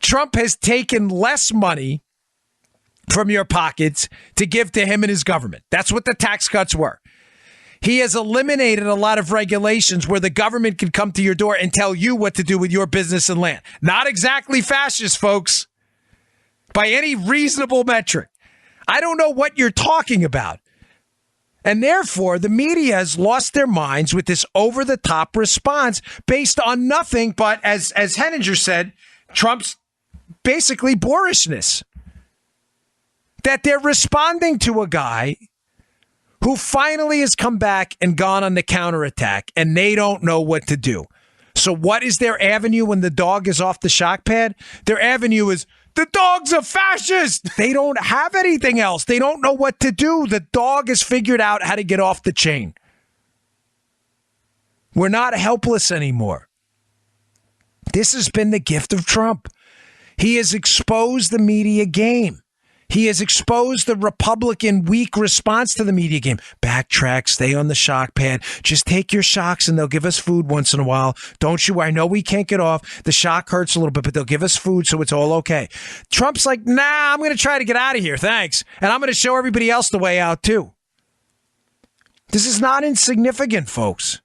Trump has taken less money from your pockets to give to him and his government. That's what the tax cuts were. He has eliminated a lot of regulations where the government can come to your door and tell you what to do with your business and land. Not exactly fascist, folks, by any reasonable metric. I don't know what you're talking about. And therefore, the media has lost their minds with this over-the-top response based on nothing but, as Henninger said, Trump's basically boorishness. That they're responding to a guy who finally has come back and gone on the counterattack, and they don't know what to do. So what is their avenue when the dog is off the shock pad? Their avenue is, the dog's a fascist. They don't have anything else. They don't know what to do. The dog has figured out how to get off the chain. We're not helpless anymore. This has been the gift of Trump. He has exposed the media game. He has exposed the Republican weak response to the media game. Backtrack, stay on the shock pad. Just take your shocks and they'll give us food once in a while. Don't you? I know we can't get off. The shock hurts a little bit, but they'll give us food, so it's all okay. Trump's like, nah, I'm going to try to get out of here. Thanks. And I'm going to show everybody else the way out, too. This is not insignificant, folks.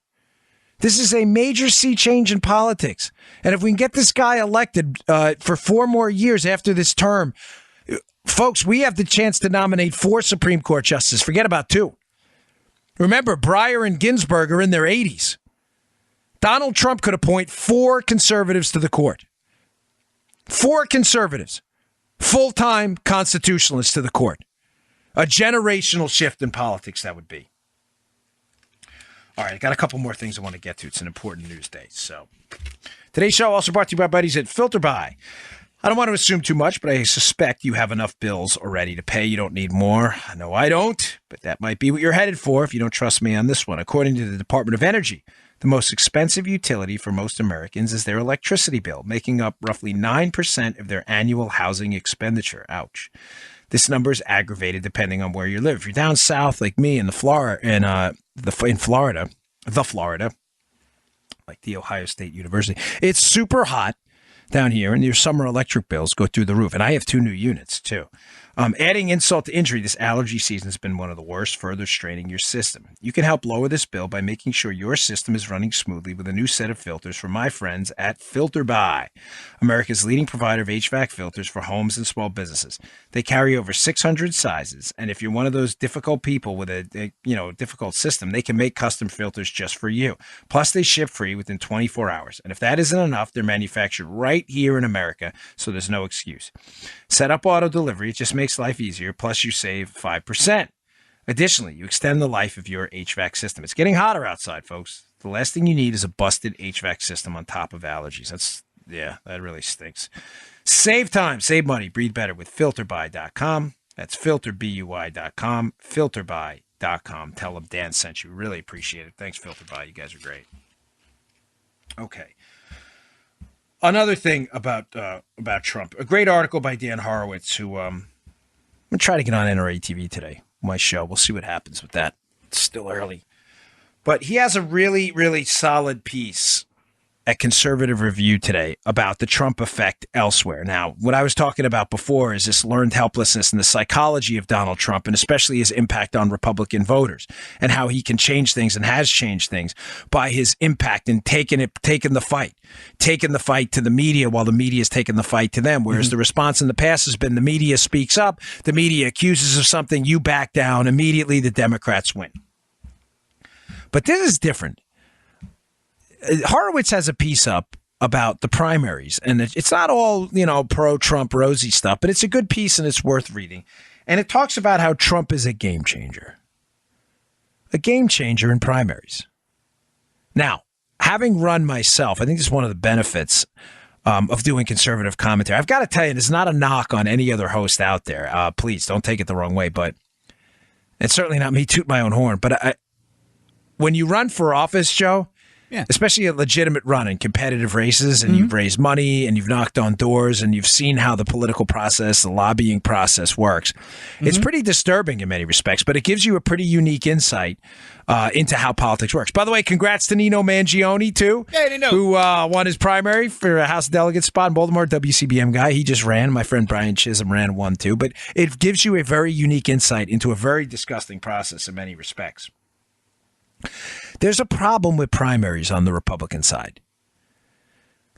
This is a major sea change in politics. And if we can get this guy elected for 4 more years after this term, folks, we have the chance to nominate 4 Supreme Court justices. Forget about 2. Remember, Breyer and Ginsburg are in their 80s. Donald Trump could appoint 4 conservatives to the court. 4 conservatives. Full-time constitutionalists to the court. A generational shift in politics, that would be. All right, I got a couple more things I want to get to. It's an important news day. So, today's show also brought to you by buddies at FilterBuy. I don't want to assume too much, but I suspect you have enough bills already to pay. You don't need more. No, I don't, but that might be what you're headed for if you don't trust me on this one. According to the Department of Energy, the most expensive utility for most Americans is their electricity bill, making up roughly 9% of their annual housing expenditure. Ouch. This number is aggravated depending on where you live. If you're down south like me in Florida, like the Ohio State University, it's super hot down here, and your summer electric bills go through the roof. And I have 2 new units, too. Adding insult to injury, this allergy season has been one of the worst, further straining your system. You can help lower this bill by making sure your system is running smoothly with a new set of filters from my friends at FilterBuy, America's leading provider of HVAC filters for homes and small businesses. They carry over 600 sizes, and if you're one of those difficult people with a difficult system, they can make custom filters just for you. Plus, they ship free within 24 hours. And if that isn't enough, they're manufactured right here in America, so there's no excuse. Set up auto delivery. It just makes life easier. Plus, you save 5%. Additionally, you extend the life of your HVAC system. It's getting hotter outside, folks. The last thing you need is a busted HVAC system on top of allergies. That really stinks. Save time, save money, breathe better with filterbuy.com. That's filterbuy.com, filterbuy.com. Tell them Dan sent you. Really appreciate it. Thanks, FilterBuy. You guys are great. Okay. Another thing about Trump, a great article by Dan Horowitz, who I'm going to try to get on NRA TV today, my show. We'll see what happens with that. It's still early. But he has a really, really solid piece at Conservative Review today about the Trump effect elsewhere. Now, what I was talking about before is this learned helplessness and the psychology of Donald Trump, and especially his impact on Republican voters and how he can change things and has changed things by his impact in taking the fight to the media while the media is taking the fight to them. Whereas the response in the past has been the media speaks up, the media accuses of something, you back down, immediately the Democrats win. But this is different. Horowitz has a piece up about the primaries, and it's not all, pro-Trump rosy stuff, but it's a good piece and it's worth reading. And it talks about how Trump is a game changer in primaries. Now, having run myself, I think this is one of the benefits of doing conservative commentary. I've got to tell you, this is not a knock on any other host out there. Please don't take it the wrong way, but it's certainly not me toot my own horn. But when you run for office, Joe, yeah, especially a legitimate run in competitive races, and you've raised money and you've knocked on doors and you've seen how the political process, the lobbying process works. It's pretty disturbing in many respects, but it gives you a pretty unique insight into how politics works. By the way, congrats to Nino Mangione, too, who won his primary for a House Delegate spot in Baltimore, WCBM guy. He just ran. My friend Brian Chisholm ran one, too. But it gives you a very unique insight into a very disgusting process in many respects. There's a problem with primaries on the Republican side.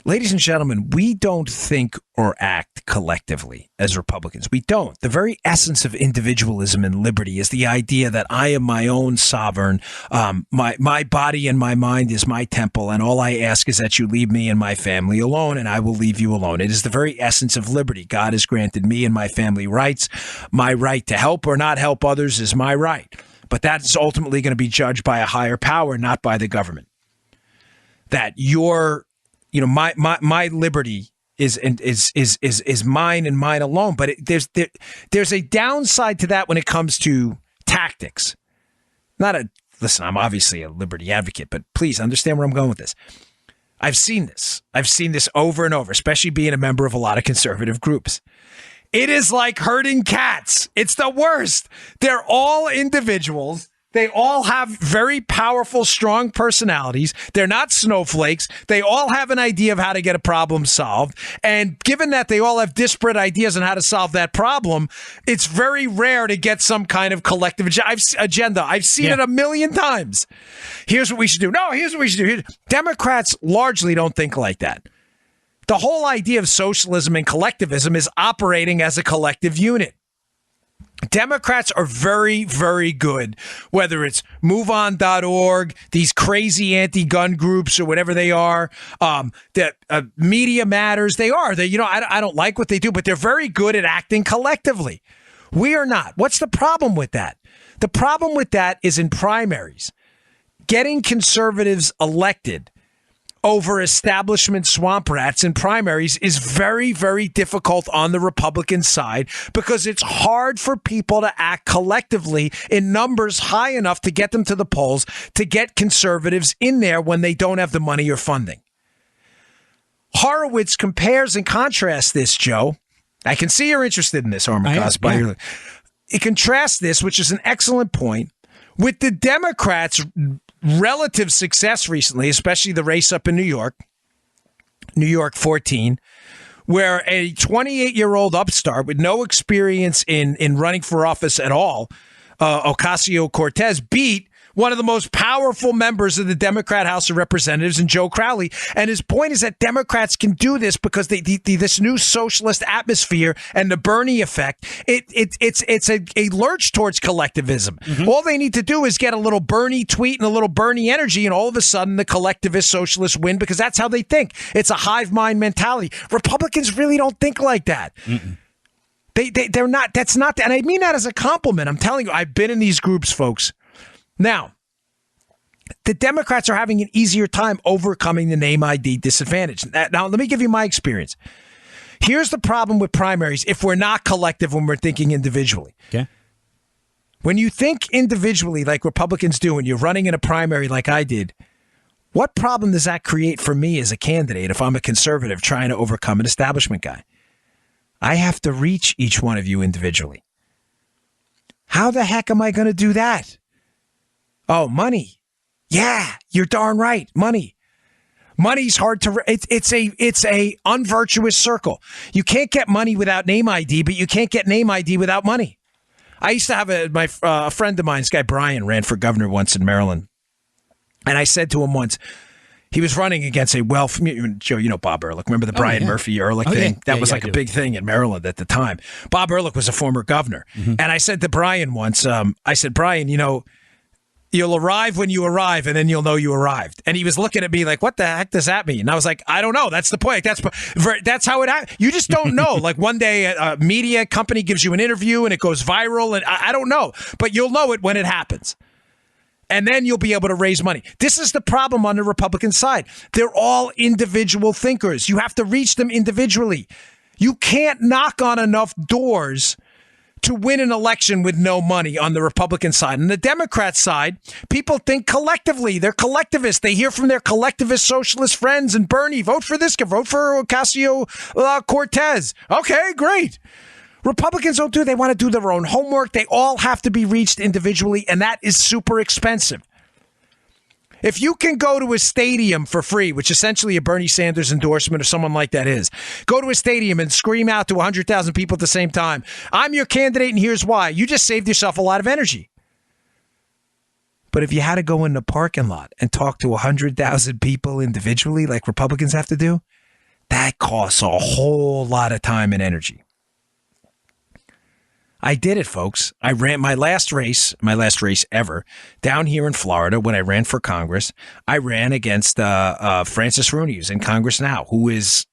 Ladies and gentlemen, we don't think or act collectively as Republicans. We don't. The very essence of individualism and liberty is the idea that I am my own sovereign. My body and my mind is my temple, and all I ask is that you leave me and my family alone, and I will leave you alone. It is the very essence of liberty. God has granted me and my family rights. My right to help or not help others is my right. But that's ultimately going to be judged by a higher power, not by the government. That my liberty is mine and mine alone. But there's a downside to that when it comes to tactics. Listen, I'm obviously a liberty advocate, but please understand where I'm going with this. I've seen this. I've seen this over and over, especially being a member of a lot of conservative groups. It is like herding cats. It's the worst. They're all individuals. They all have very powerful, strong personalities. They're not snowflakes. They all have an idea of how to get a problem solved. And given that they all have disparate ideas on how to solve that problem, it's very rare to get some kind of collective agenda. I've seen it a million times. Here's what we should do. No, here's what we should do. Democrats largely don't think like that. The whole idea of socialism and collectivism is operating as a collective unit. Democrats are very, very good, whether it's MoveOn.org, these crazy anti-gun groups or whatever they are, Media Matters. I don't like what they do, but they're very good at acting collectively. We are not. What's the problem with that? The problem with that is in primaries. Getting conservatives elected over establishment swamp rats in primaries is very, very difficult on the Republican side because it's hard for people to act collectively in numbers high enough to get them to the polls to get conservatives in there when they don't have the money or funding. Horowitz compares and contrasts this, Joe. I can see you're interested in this, Armacost. He contrasts this, which is an excellent point, with the Democrats' relative success recently, especially the race up in New York 14, where a 28-year-old upstart with no experience in running for office at all, Ocasio-Cortez, beat one of the most powerful members of the Democrat House of Representatives, and Joe Crowley. And his point is that Democrats can do this because this new socialist atmosphere and the Bernie effect, it's a lurch towards collectivism. All they need to do is get a little Bernie tweet and a little Bernie energy, and all of a sudden the collectivist socialists win because that's how they think. It's a hive mind mentality. Republicans really don't think like that. They're not. That's not. And I mean that as a compliment. I'm telling you, I've been in these groups, folks. Now, the Democrats are having an easier time overcoming the name ID disadvantage. Now, let me give you my experience. Here's the problem with primaries if we're not collective when we're thinking individually. Okay. When you think individually like Republicans do and you're running in a primary like I did, what problem does that create for me as a candidate if I'm a conservative trying to overcome an establishment guy? I have to reach each one of you individually. How the heck am I going to do that? Oh, money. Yeah, you're darn right. Money. Money's hard to. It's a unvirtuous circle. You can't get money without name ID, but you can't get name ID without money. I used to have a friend of mine, this guy Brian, ran for governor once in Maryland, and I said to him once, he was running against a Joe, you know Bob Ehrlich. Remember the Brian Murphy Ehrlich thing? Yeah. That was like a big thing in Maryland at the time. Bob Ehrlich was a former governor, and I said to Brian once, I said, Brian, you know, you'll arrive when you arrive, and then you'll know you arrived. And he was looking at me like, what the heck does that mean? And I was like, I don't know. That's the point. That's how it happens. You just don't know. Like one day a media company gives you an interview and it goes viral, and I don't know. But you'll know it when it happens. And then you'll be able to raise money. This is the problem on the Republican side. They're all individual thinkers. You have to reach them individually. You can't knock on enough doors to win an election with no money on the Republican side. On the Democrat side, people think collectively. They're collectivists. They hear from their collectivist socialist friends and Bernie, vote for this guy, vote for Ocasio-Cortez. Okay, great. Republicans don't do it. They want to do their own homework. They all have to be reached individually, and that is super expensive. If you can go to a stadium for free, which essentially a Bernie Sanders endorsement or someone like that is, go to a stadium and scream out to 100,000 people at the same time, I'm your candidate and here's why. You just saved yourself a lot of energy. But if you had to go in the parking lot and talk to 100,000 people individually like Republicans have to do, that costs a whole lot of time and energy. I did it, folks. I ran my last race ever, down here in Florida when I ran for Congress. I ran against Francis Rooney, who's in Congress now, who is,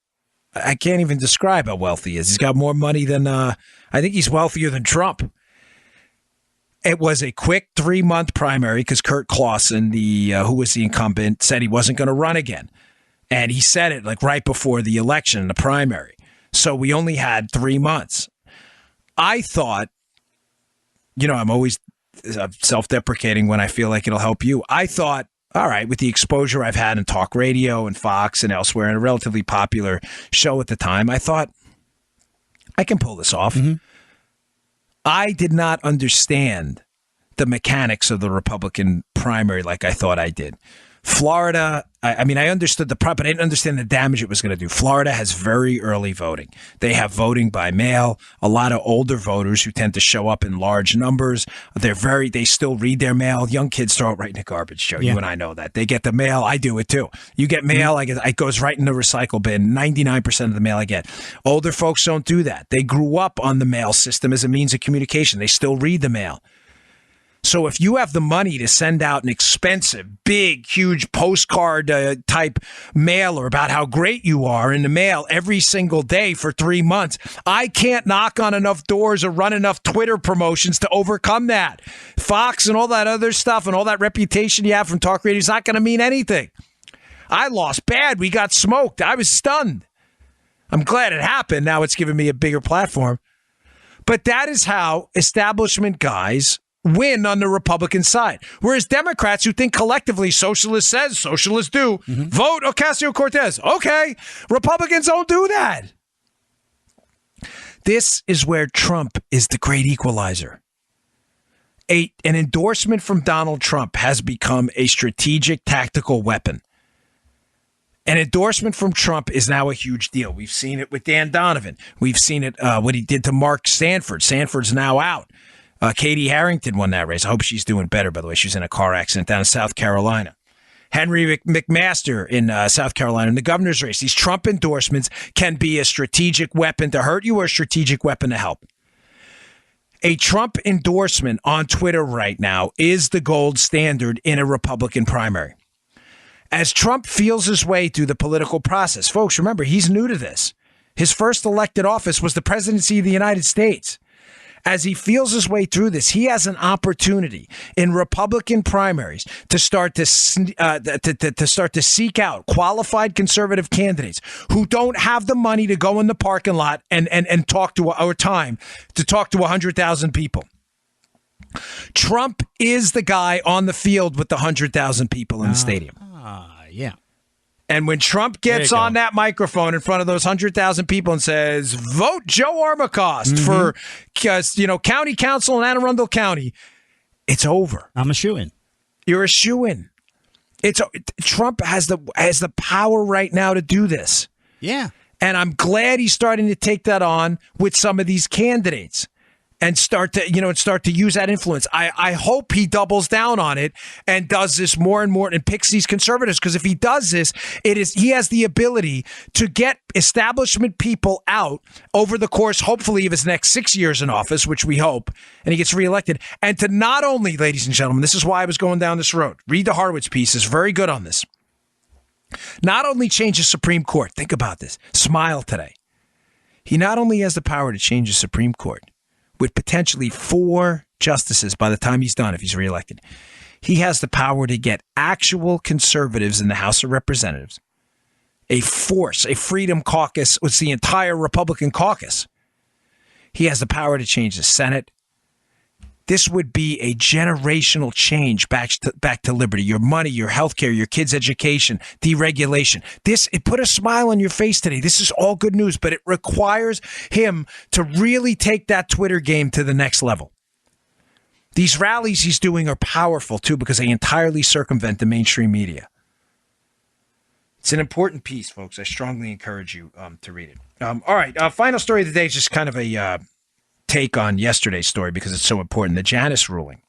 I can't even describe how wealthy he is. He's got more money than, I think he's wealthier than Trump. It was a quick 3-month primary because Kurt Clausen, who was the incumbent, said he wasn't going to run again. And he said it like right before the election, the primary. So we only had 3 months. I thought, you know, I'm always self-deprecating when I feel like it'll help you. I thought, all right, with the exposure I've had in talk radio and Fox and elsewhere, and a relatively popular show at the time, I thought, I can pull this off. Mm-hmm. I did not understand the mechanics of the Republican primary like I thought I did. Florida, I mean, I understood the problem, but I didn't understand the damage it was going to do. Florida has very early voting. They have voting by mail. A lot of older voters who tend to show up in large numbers. They still read their mail. Young kids throw it right in the garbage, Joe. Yeah. You and I know that. They get the mail. I do it too. You get mail, it goes right in the recycle bin. 99% of the mail I get. Older folks don't do that. They grew up on the mail system as a means of communication. They still read the mail. So if you have the money to send out an expensive, big, huge postcard type mailer about how great you are in the mail every single day for 3 months, I can't knock on enough doors or run enough Twitter promotions to overcome that. Fox and all that other stuff and all that reputation you have from talk radio is not going to mean anything. I lost bad. We got smoked. I was stunned. I'm glad it happened. Now it's given me a bigger platform. But that is how establishment guys win on the Republican side. Whereas Democrats who think collectively, socialists says, socialists do, vote Ocasio-Cortez. Okay, Republicans don't do that. This is where Trump is the great equalizer. An endorsement from Donald Trump has become a strategic tactical weapon. An endorsement from Trump is now a huge deal. We've seen it with Dan Donovan. We've seen it, what he did to Mark Sanford. Sanford's now out. Katie Harrington won that race. I hope she's doing better, by the way. She was in a car accident down in South Carolina. Henry McMaster in South Carolina in the governor's race. These Trump endorsements can be a strategic weapon to hurt you or a strategic weapon to help. A Trump endorsement on Twitter right now is the gold standard in a Republican primary. As Trump feels his way through the political process, folks, remember, he's new to this. His first elected office was the presidency of the United States. As he feels his way through this, he has an opportunity in Republican primaries to start to seek out qualified conservative candidates who don't have the money to go in the parking lot and talk to, or time to talk to 100,000 people. Trump is the guy on the field with the 100,000 people in the stadium. Yeah. And when Trump gets on that microphone in front of those 100,000 people and says, vote Joe Armacost for, county council in Anne Arundel County, it's over. I'm a shoo-in. You're a shoo-in. Trump has the power right now to do this. Yeah. And I'm glad he's starting to take that on with some of these candidates and start to use that influence. I hope he doubles down on it and does this more and more and picks these conservatives, because if he does this, he has the ability to get establishment people out over the course, hopefully, of his next 6 years in office, which we hope, and he gets reelected. And to not only, ladies and gentlemen, this is why I was going down this road. Read the Harwitz piece, is very good on this. Not only change the Supreme Court, think about this, smile today. He not only has the power to change the Supreme Court with potentially 4 justices by the time he's done, if he's reelected, he has the power to get actual conservatives in the House of Representatives, a force, a freedom caucus, with the entire Republican caucus. He has the power to change the Senate. This would be a generational change back to liberty, your money, your health care, your kids' education, deregulation. It put a smile on your face today. This is all good news, but it requires him to really take that Twitter game to the next level. These rallies he's doing are powerful, too, because they entirely circumvent the mainstream media. It's an important piece, folks. I strongly encourage you to read it. All right, final story of the day is just kind of a take on yesterday's story because it's so important, the Janus ruling.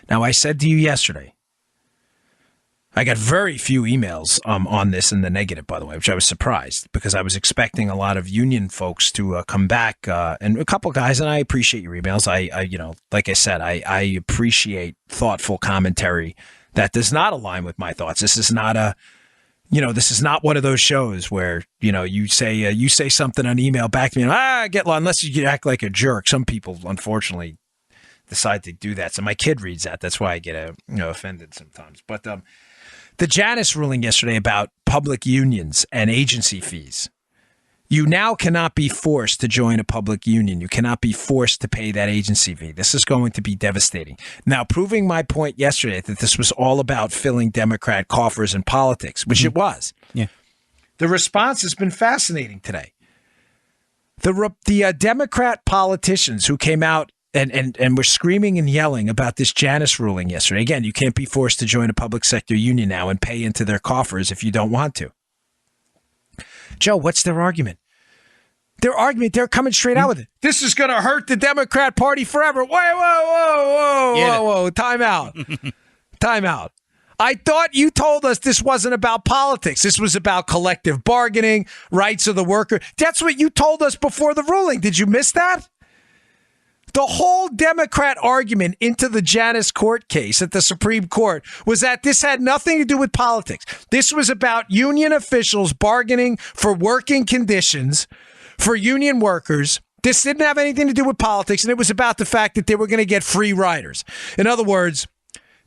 Now, I said to you yesterday, I got very few emails on this in the negative, by the way, which I was surprised because I was expecting a lot of union folks to come back and a couple guys, and I appreciate your emails. I like I said, I appreciate thoughtful commentary that does not align with my thoughts. This is not this is not one of those shows where, you say something on email back to me and unless you act like a jerk. Some people, unfortunately, decide to do that. So my kid reads that. That's why I get offended sometimes. But the Janus ruling yesterday about public unions and agency fees. You now cannot be forced to join a public union. You cannot be forced to pay that agency fee. This is going to be devastating. Now, proving my point yesterday that this was all about filling Democrat coffers and politics, which it was. Yeah. The response has been fascinating today. The Democrat politicians who came out and were screaming and yelling about this Janus ruling yesterday. Again, you can't be forced to join a public sector union now and pay into their coffers if you don't want to. Joe, what's their argument? They're coming straight out with it. This is going to hurt the Democrat Party forever. Whoa. Time out. Time out. I thought you told us this wasn't about politics. This was about collective bargaining, rights of the worker. That's what you told us before the ruling. Did you miss that? The whole Democrat argument into the Janus court case at the Supreme Court was that this had nothing to do with politics. This was about union officials bargaining for working conditions for union workers. This didn't have anything to do with politics, and it was about the fact that they were going to get free riders. In other words,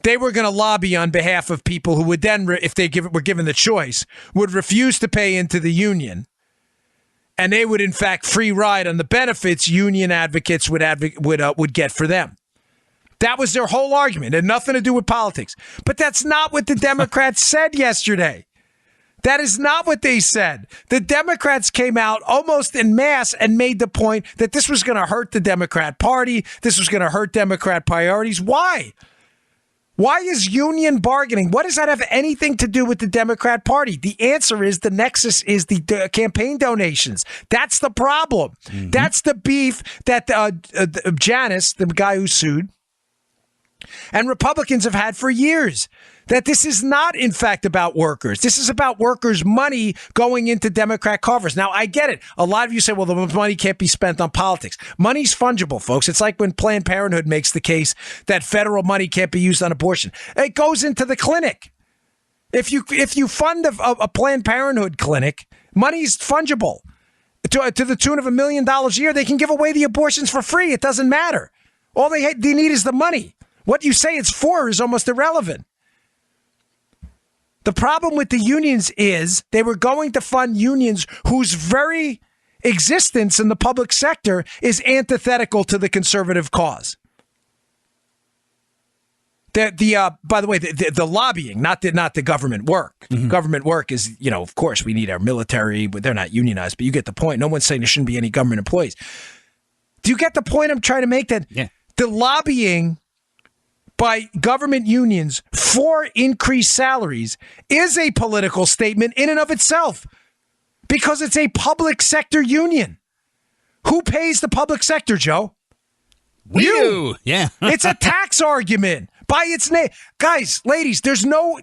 they were going to lobby on behalf of people who would then, if they were given the choice, would refuse to pay into the union. And they would, in fact, free ride on the benefits union advocates would get for them. That was their whole argument. It had nothing to do with politics. But that's not what the Democrats said yesterday. That is not what they said. The Democrats came out almost en masse and made the point that this was going to hurt the Democrat Party. This was going to hurt Democrat priorities. Why? Why is union bargaining? What does that have anything to do with the Democrat Party? The answer is the nexus is the campaign donations. That's the problem. Mm-hmm. That's the beef that Janus, the guy who sued, and Republicans have had for years. That this is not, in fact, about workers. This is about workers' money going into Democrat coffers. Now, I get it. A lot of you say, well, the money can't be spent on politics. Money's fungible, folks. It's like when Planned Parenthood makes the case that federal money can't be used on abortion. It goes into the clinic. If you fund a Planned Parenthood clinic, money's fungible. To the tune of $1 million a year, they can give away the abortions for free. It doesn't matter. All they need is the money. What you say it's for is almost irrelevant. The problem with the unions is they were going to fund unions whose very existence in the public sector is antithetical to the conservative cause. By the way, the lobbying, not the government work. Mm-hmm. Government work is, of course, we need our military, but they're not unionized. But you get the point. No one's saying there shouldn't be any government employees. Do you get the point I'm trying to make? That the lobbying by government unions for increased salaries is a political statement in and of itself because it's a public sector union. Who pays the public sector, Joe? We do. Yeah. It's a tax argument by its name. Guys, ladies, there's no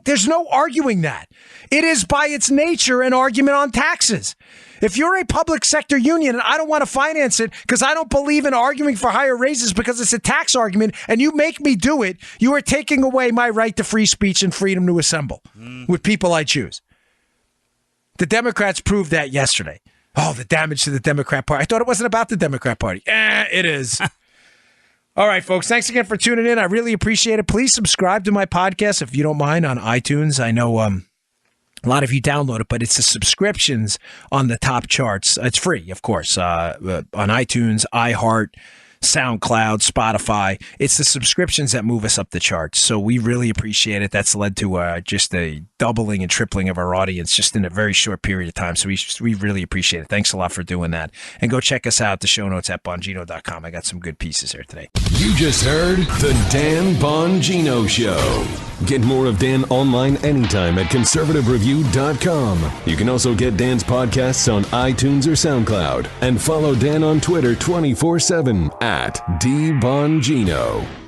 arguing that. It is by its nature an argument on taxes. If you're a public sector union and I don't want to finance it because I don't believe in arguing for higher raises because it's a tax argument and you make me do it, you are taking away my right to free speech and freedom to assemble with people I choose. The Democrats proved that yesterday. Oh, the damage to the Democrat Party. I thought it wasn't about the Democrat Party. It is. All right, folks, thanks again for tuning in. I really appreciate it. Please subscribe to my podcast if you don't mind on iTunes. I know a lot of you download it, but it's the subscriptions on the top charts. It's free, of course, on iTunes, iHeart, SoundCloud, Spotify. It's the subscriptions that move us up the charts. So we really appreciate it. That's led to just a doubling and tripling of our audience just in a very short period of time. So we really appreciate it. Thanks a lot for doing that. And go check us out, the show notes at Bongino.com. I got some good pieces here today. You just heard The Dan Bongino Show. Get more of Dan online anytime at conservativereview.com. You can also get Dan's podcasts on iTunes or SoundCloud. And follow Dan on Twitter 24/7 at DBongino.